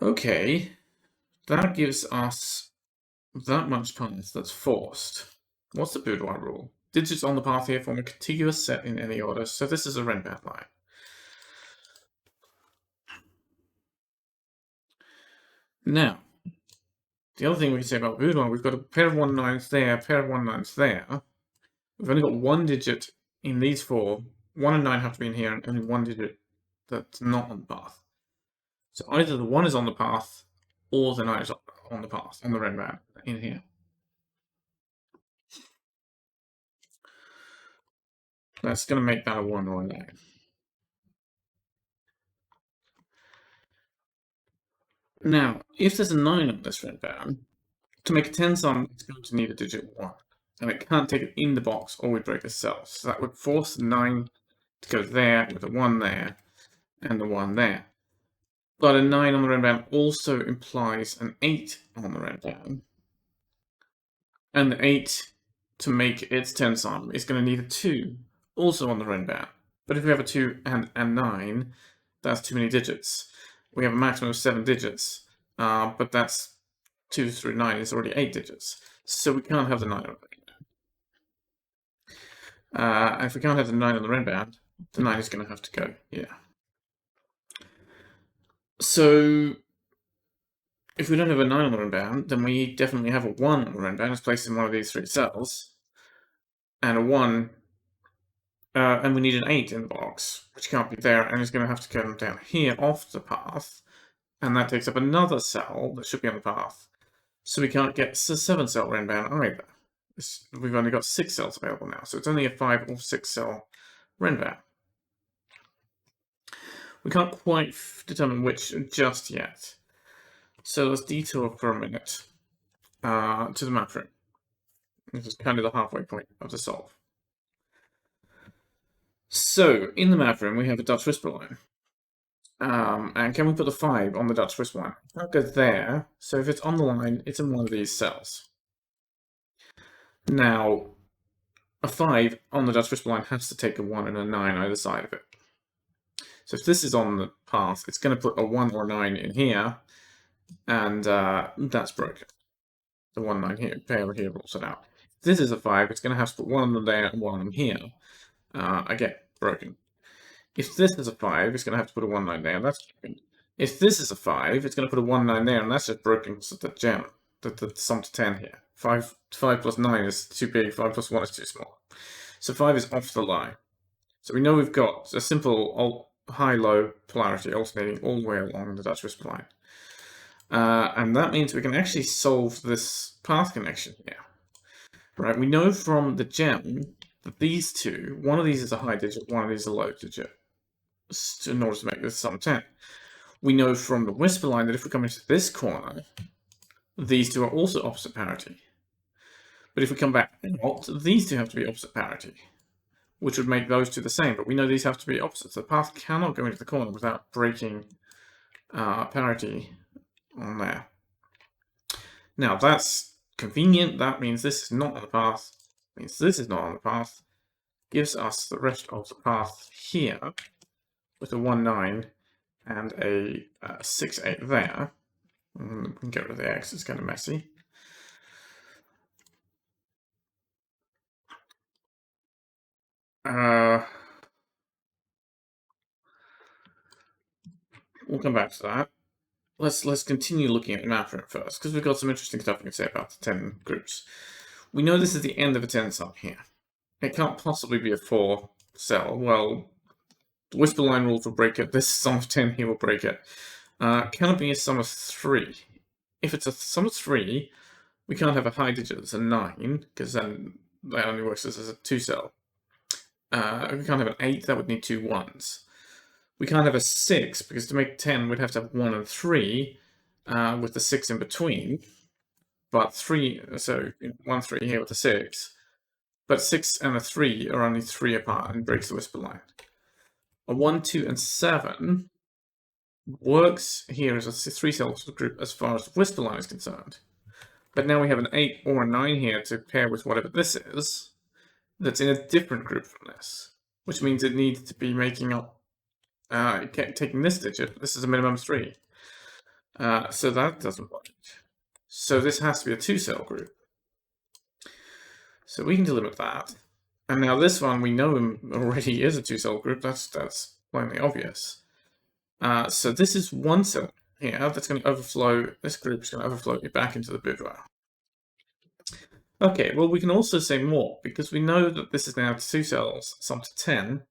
Okay, that gives us that much path that's forced. What's the boudoir rule? Digits on the path here form a contiguous set in any order, so this is a Renbad line. Now, the other thing we can say about boudoir, we've got a pair of 1 9s there, a pair of 1 9s there. We've only got 1 digit in these 4. 1 and 9 have to be in here, and only 1 digit that's not on the path. So either the 1 is on the path, or the 9 is on the path, on the Renbad in here. That's going to make that a 1 or a 9. Now, if there's a 9 on this Renbad, to make a 10 sum, it's going to need a digit 1. And it can't take it in the box or we break a cell. So that would force the 9 to go there with a 1 there and the 1 there. But a 9 on the Renbad also implies an 8 on the Renbad. And the 8, to make its 10 sum, is going to need a 2, also on the Renbad. But if we have a 2 and 9, that's too many digits. We have a maximum of 7 digits, but that's 2 through 9 is already 8 digits. So we can't have the 9 on the Renbad. If we can't have the 9 on the Renbad, the 9 is going to have to go here. So if we don't have a 9 on the Renbad, then we definitely have a 1 on the Renbad. It's placed in one of these 3 cells. And a 1, and we need an 8 in the box, which can't be there, and it's going to have to come down here off the path. And that takes up another cell that should be on the path. So we can't get a 7-cell Renban either. We've only got 6 cells available now, so it's only a 5 or 6 cell Renban. We can't quite determine which just yet. So let's detour for a minute to the map room. This is kind of the halfway point of the solve. So in the map room, we have a Dutch whisper line. And can we put a 5 on the Dutch whisper line? I'll go there. So if it's on the line, it's in one of these cells. Now, a 5 on the Dutch whisper line has to take a 1 and a 9 either side of it. So if this is on the path, it's going to put a 1 or 9 in here, and that's broken. The 1, 9 here, pair here rules it out. If this is a 5, it's going to have to put 1 on the there and 1 on here. Again, broken. If this is a 5, it's going to have to put a 1, 9 there, and that's broken. If this is a 5, it's going to put a 1, 9 there, and that's just broken. So the gem, the sum to 10 here. 5 plus 9 is too big, 5 plus 1 is too small. So 5 is off the line. So we know we've got a simple high-low polarity alternating all the way along the Dutch whisper line. And that means we can actually solve this path connection here. Right, we know from the gem that these two, one of these is a high digit, one of these is a low digit, in order to make this sum 10. We know from the whisper line that if we come into this corner, these two are also opposite parity. But if we come back out, these two have to be opposite parity, which would make those two the same. But we know these have to be opposite. So the path cannot go into the corner without breaking parity on there. Now that's convenient. That means this is not on the path. Means this is not on the path. Gives us the rest of the path here with a 1, 9 and a 6, 8 there. We can get rid of the X, it's kind of messy. We'll come back to that. Let's continue looking at the map room first, because we've got some interesting stuff we can say about the 10 groups. We know this is the end of a 10 sum here. It can't possibly be a 4 cell. Well, the whisper line rules will break it. This sum of 10 here will break it. Can it be a sum of 3? If it's a sum of 3, we can't have a high digit that's a 9, because then that only works as a 2 cell. We can't have an 8, that would need 2 1s. We can't have a 6, because to make 10, we'd have to have 1 and 3, with the 6 in between. But 3, so 1, 3 here with a 6. But 6 and a 3 are only 3 apart and breaks the whisper line. A 1, 2, and 7 works here as a 3-cell group as far as the whisper line is concerned. But now we have an 8 or a 9 here to pair with whatever this is, that's in a different group from this, which means it needs to be making up, taking this digit. This is a minimum 3. So that doesn't work. So this has to be a 2-cell group. So we can delimit that. And now this one, we know already is a 2-cell group. That's plainly obvious. So this is 1 cell here that's going to overflow. This group is going to overflow you back into the boudoir. Okay, well, we can also say more, because we know that this is now 2 cells, sum to 10.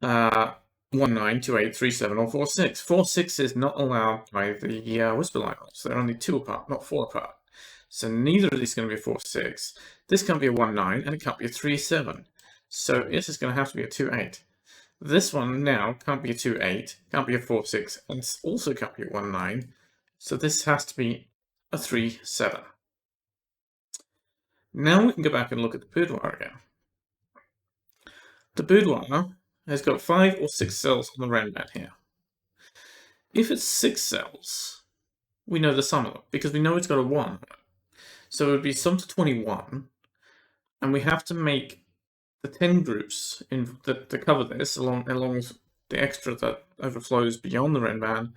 1, 9, 2, 8, 3, 7, or 4, 6. 4, 6 is not allowed by the whisper line rules. So they're only 2 apart, not 4 apart. So neither of these is going to be a 4, 6. This can't be a 1, 9, and it can't be a 3, 7. So this is going to have to be a 2, 8. This one now can't be a 2, 8, can't be a 4, 6, and it also can't be a 1, 9. So this has to be a 3, 7. Now we can go back and look at the boudoir again. The boudoir has got 5 or 6 cells on the Renban here. If it's 6 cells, we know the sum of them, because we know it's got a 1. So it would be sum to 21, and we have to make the 10 groups that cover this, along with the extra that overflows beyond the Renban,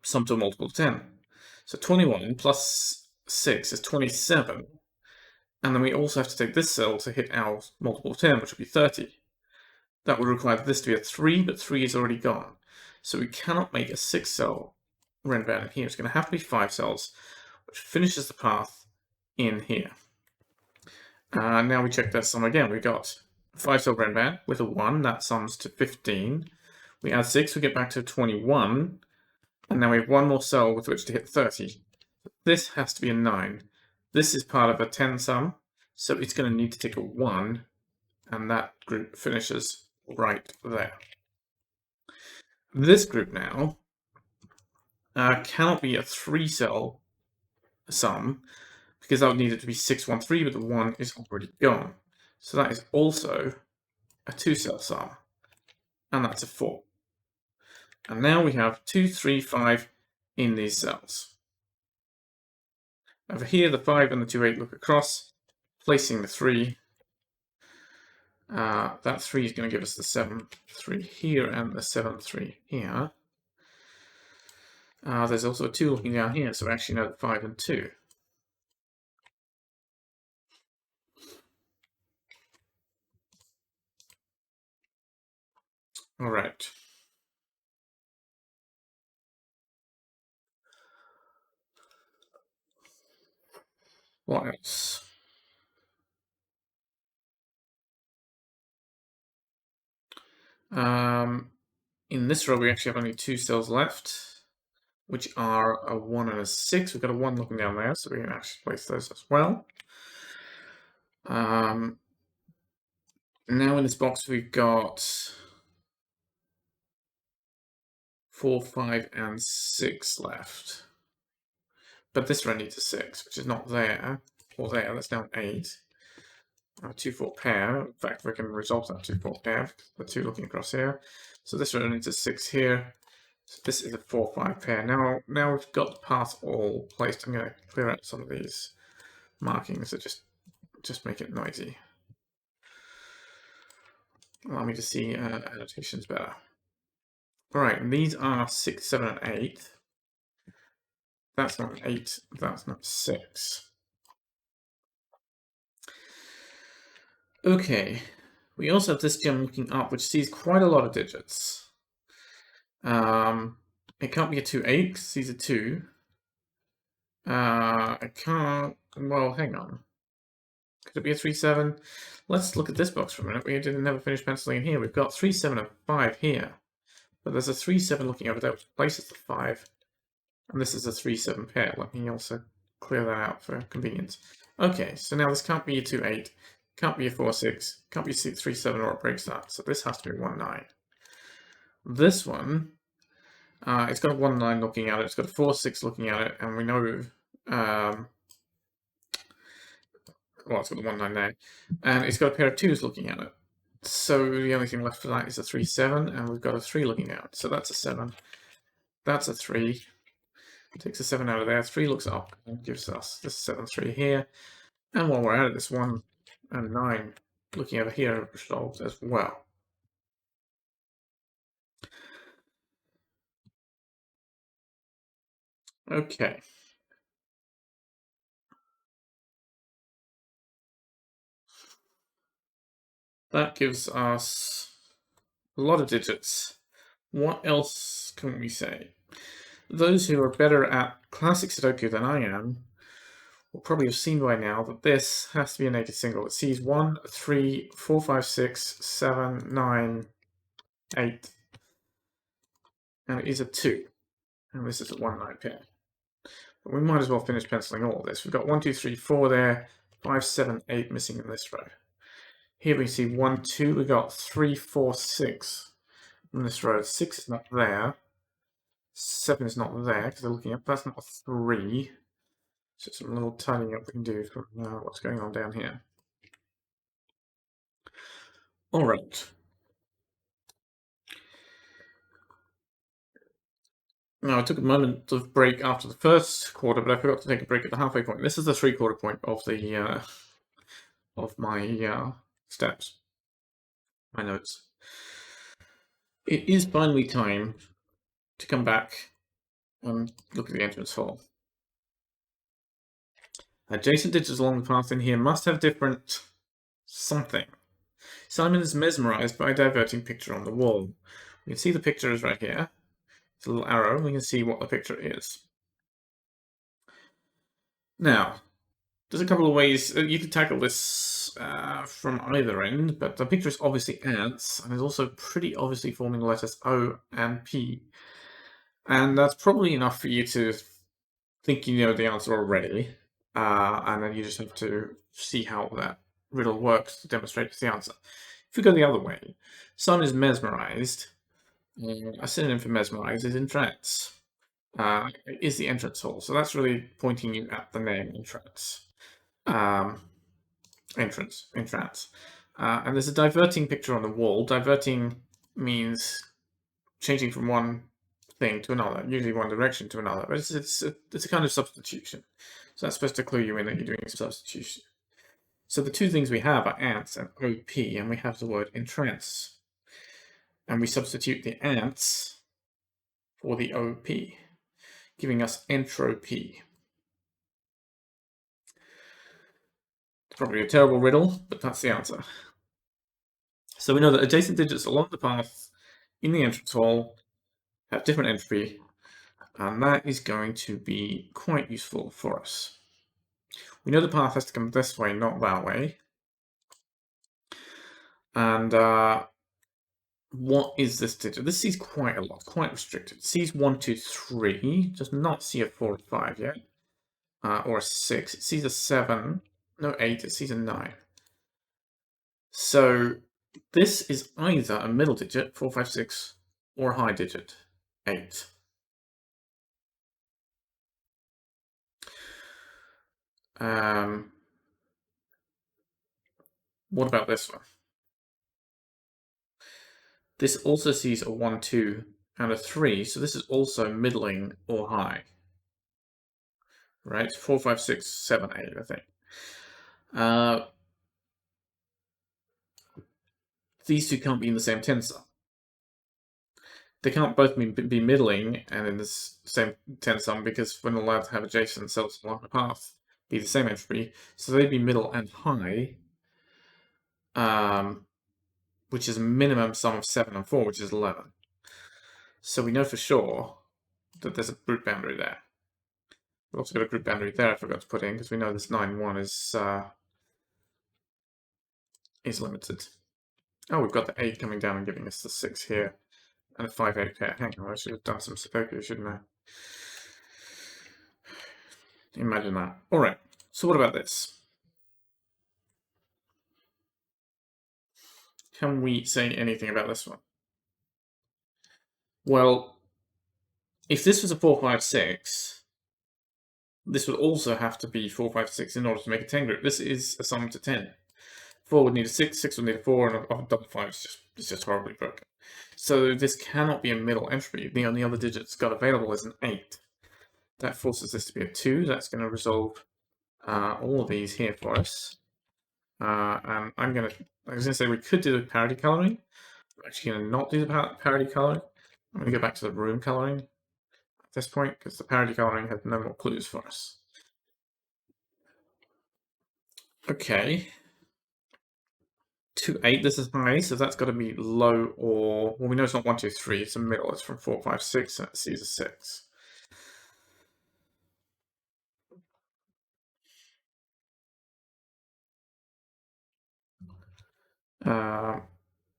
sum to a multiple of 10. So 21 plus 6 is 27. And then we also have to take this cell to hit our multiple of 10, which would be 30. That would require this to be a 3, but 3 is already gone. So we cannot make a 6-cell Renban here. It's going to have to be 5 cells, which finishes the path in here. Now we check that sum again. We've got a 5-cell Renban with a 1. That sums to 15. We add 6, we get back to 21. And now we have 1 more cell with which to hit 30. this has to be a 9. This is part of a 10 sum, so it's going to need to take a 1, and that group finishes right there. This group now cannot be a 3-cell sum, because that would need it to be 6, 1, 3, but the 1 is already gone. So that is also a 2-cell sum, and that's a 4. And now we have 2, 3, 5 in these cells. Over here, the 5 and the 2, 8 look across, placing the 3. That 3 is going to give us the 7, 3 here and the 7, 3 here. There's also a 2 looking down here, so we actually know 5 and 2. All right. What else? In this row, we actually have only 2 cells left, which are a 1 and a 6. We've got a 1 looking down there, so we can actually place those as well. Now in this box, we've got 4, 5, and 6 left. But this row needs a 6, which is not there, or there. That's down 8. 2, 4 pair. In fact, we can resolve that 2, 4 pair, the 2 looking across here. So this row needs a 6 here. So this is a 4, 5 pair. Now we've got the path all placed. I'm going to clear out some of these markings that just make it noisy. Allow me to see annotations better. All right, and these are 6, 7, and 8. That's not an 8. That's not 6. Okay, we also have this gem looking up, which sees quite a lot of digits. It can't be a 2, 8, because these are 2. It can't, well, hang on. Could it be a 3, 7? Let's look at this box for a minute. We didn't never finish penciling in here. We've got 3, 7, and 5 here. But there's a 3, 7 looking over there, which places the 5. And this is a 3, 7 pair. Let me also clear that out for convenience. Okay, so now this can't be a 2, 8. Can't be a 4, 6. Can't be a 3, 7, or it breaks that. So this has to be 1, 9. This one, it's got a 1, 9 looking at it. It's got a 4, 6 looking at it. And we know... well, it's got the 1, 9 there. And it's got a pair of 2s looking at it. So the only thing left for that is a 3, 7. And we've got a 3 looking at it. So that's a 7. That's a 3. Takes a 7 out of there. 3 looks up and gives us this 7, 3 here. And while we're at it, this 1 and 9 looking over here are resolved as well. Okay. That gives us a lot of digits. What else can we say? Those who are better at classic Sudoku than I am will probably have seen by now that this has to be a naked single. It sees 1, 3, 4, 5, 6, 7, 9, 8, and it is a 2. And this is a 1, 9 pair. But we might as well finish penciling all of this. We've got 1, 2, 3, 4 there, 5, 7, 8 missing in this row. Here we see 1, 2, we got 3, 4, 6 in this row. 6 is not there. 7 is not there because they're looking up. That's not a 3. So some little tidying up we can do from what's going on down here. All right. Now, I took a moment of break after the first quarter, but I forgot to take a break at the halfway point. This is the 3/4 point of the of my steps, my notes. It is finally time to come back and look at the entrance hall. Adjacent digits along the path in here must have different something. Simon is mesmerized by a diverting picture on the wall. We can see the picture is right here. It's a little arrow, and we can see what the picture is. Now, there's a couple of ways you can tackle this from either end, but the picture is obviously ants, and is also pretty obviously forming the letters O and P. And that's probably enough for you to think you know the answer already, and then you just have to see how that riddle works to demonstrate it's the answer. If we go the other way, Sun is mesmerized. A synonym for mesmerized is entrance. Is the entrance hall. So that's really pointing you at the name entrance. Entrance. And there's a diverting picture on the wall. Diverting means changing from one thing to another, usually one direction to another. But it's a kind of substitution. So that's supposed to clue you in that you're doing a substitution. So the two things we have are ants and OP, and we have the word entrance. And we substitute the ants for the OP, giving us entropy. It's probably a terrible riddle, but that's the answer. So we know that adjacent digits along the path in the entrance hall have different entropy, and that is going to be quite useful for us. We know the path has to come this way, not that way. And what is this digit? This sees quite a lot, quite restricted. It sees 1, 2, 3, does not see a 4 or 5 yet, or a 6. It sees a 7, no 8, it sees a 9. So this is either a middle digit, 4, 5, 6, or a high digit, 8. What about this one? This also sees a 1, 2, and a 3, so this is also middling or high. Right? 4, 5, 6, 7, 8, I think. These two can't be in the same tensor. They can't both be middling and in the same tensor because we're not allowed to have adjacent cells along the path be the same entropy, so they'd be middle and high, which is a minimum sum of 7 and 4, which is 11. So we know for sure that there's a group boundary there. We've also got a group boundary there I forgot to put in, because we know this 9, 1 is limited. Oh, we've got the 8 coming down and giving us the 6 here, and a 5, 8 here. Hang on, I should have done some Sudoku, shouldn't I? Imagine that. Alright, so what about this? Can we say anything about this one? Well, if this was a 4, 5, 6, this would also have to be 4, 5, 6 in order to make a 10 group. This is a sum to 10. 4 would need a 6, 6 would need a 4, and a double 5 is just horribly broken. So this cannot be a middle entropy. The only other digit it's got available is an 8. That forces this to be a 2. That's going to resolve all of these here for us. And I was going to say we could do the parity coloring. I'm actually going to not do the parity coloring. I'm going to go back to the room coloring at this point because the parity coloring has no more clues for us. Okay. 2, 8, this is high, so that's got to be low or... Well, we know it's not 1, 2, 3, it's a middle. It's from 4, 5, 6, and it sees a 6.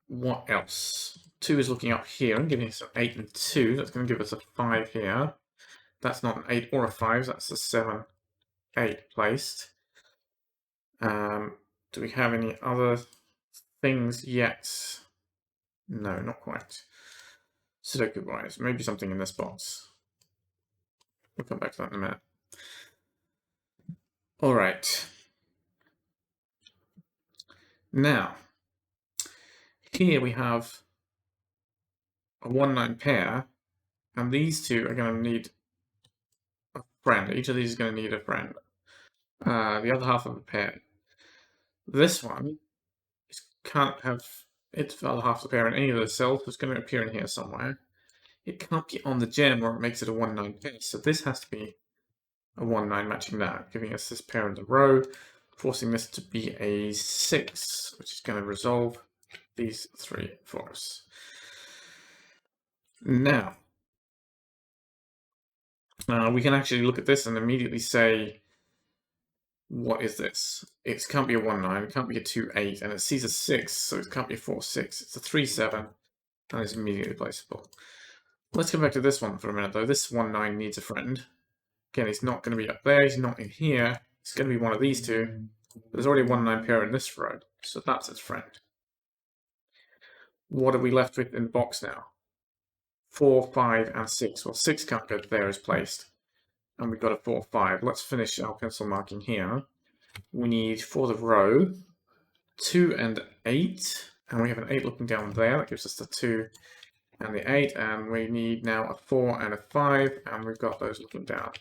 What else? 2 is looking up here and giving us an 8 and 2. That's going to give us a 5 here. That's not an 8 or a 5. That's a 7, 8 placed. Do we have any other things yet? No, not quite. Sudoku-wise, maybe something in this box. We'll come back to that in a minute. All right. Now, here we have a 1-9 pair, and these two are going to need a friend. Each of these is going to need a friend. The other half of the pair. This one can't have its other half of the pair in any of those cells. It's going to appear in here somewhere. It can't be on the gem or it makes it a 1-9 pair. So this has to be a 1-9 matching that, giving us this pair in the row, forcing this to be a 6, which is going to resolve these 3 for us. Now, we can actually look at this and immediately say, what is this? It can't be a 1-9, it can't be a 2-8, and it sees a 6, so it can't be a 4-6. It's a 3-7, and it's immediately placeable. Let's come back to this one for a minute, though. This 1-9 needs a friend. Again, he's not going to be up there, he's not in here. It's going to be one of these two. There's already 1-9 pair in this row, so that's its friend. What are we left with in the box now? 4, 5, and 6. Well, 6 can't go there as placed. And we've got a 4, 5. Let's finish our pencil marking here. We need, for the row, 2 and 8. And we have an 8 looking down there. That gives us the 2 and the 8. And we need now a 4 and a 5. And we've got those looking down.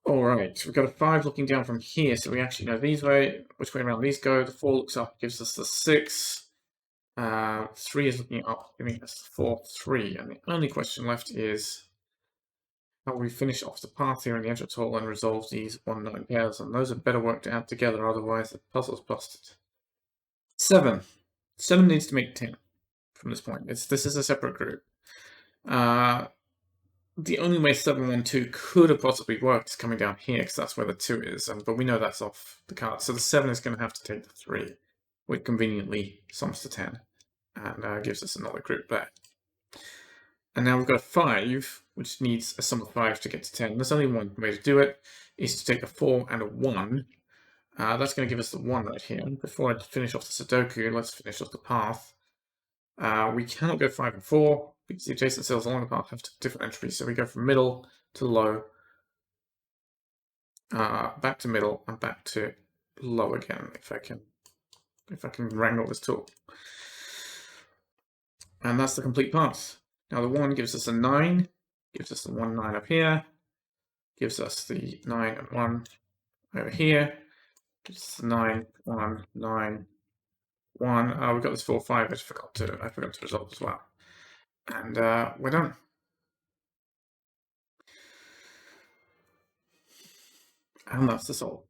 Alright, we've got a 5 looking down from here. So we actually know which way around these go. The 4 looks up, gives us the 6. 3 is looking up, giving us 4, 3. And the only question left is how we finish off the path here in the edge of total and resolve these 1-9 pairs. And those are better work to add together, otherwise the puzzle's busted. 7. 7 needs to make 10 from this point. This is a separate group. The only way 7, 1, 2 could have possibly worked is coming down here, because that's where the 2 is. But we know that's off the card. So the 7 is going to have to take the 3, which conveniently sums to 10. And gives us another group there. And now we've got a 5, which needs a sum of 5 to get to 10. There's only one way to do it, is to take a 4 and a 1. That's going to give us the 1 right here. Before I finish off the Sudoku, let's finish off the path. We cannot go 5 and 4, because the adjacent cells along the path have different entries. So we go from middle to low, back to middle, and back to low again, if I can wrangle this tool. And that's the complete path. Now the 1 gives us a 9, gives us the 1, 9 up here, gives us the 9 and 1 over here, gives us the 9, 1, 9, 1. We've got this 4, 5, I forgot to resolve as well. And we're done. And that's the solve.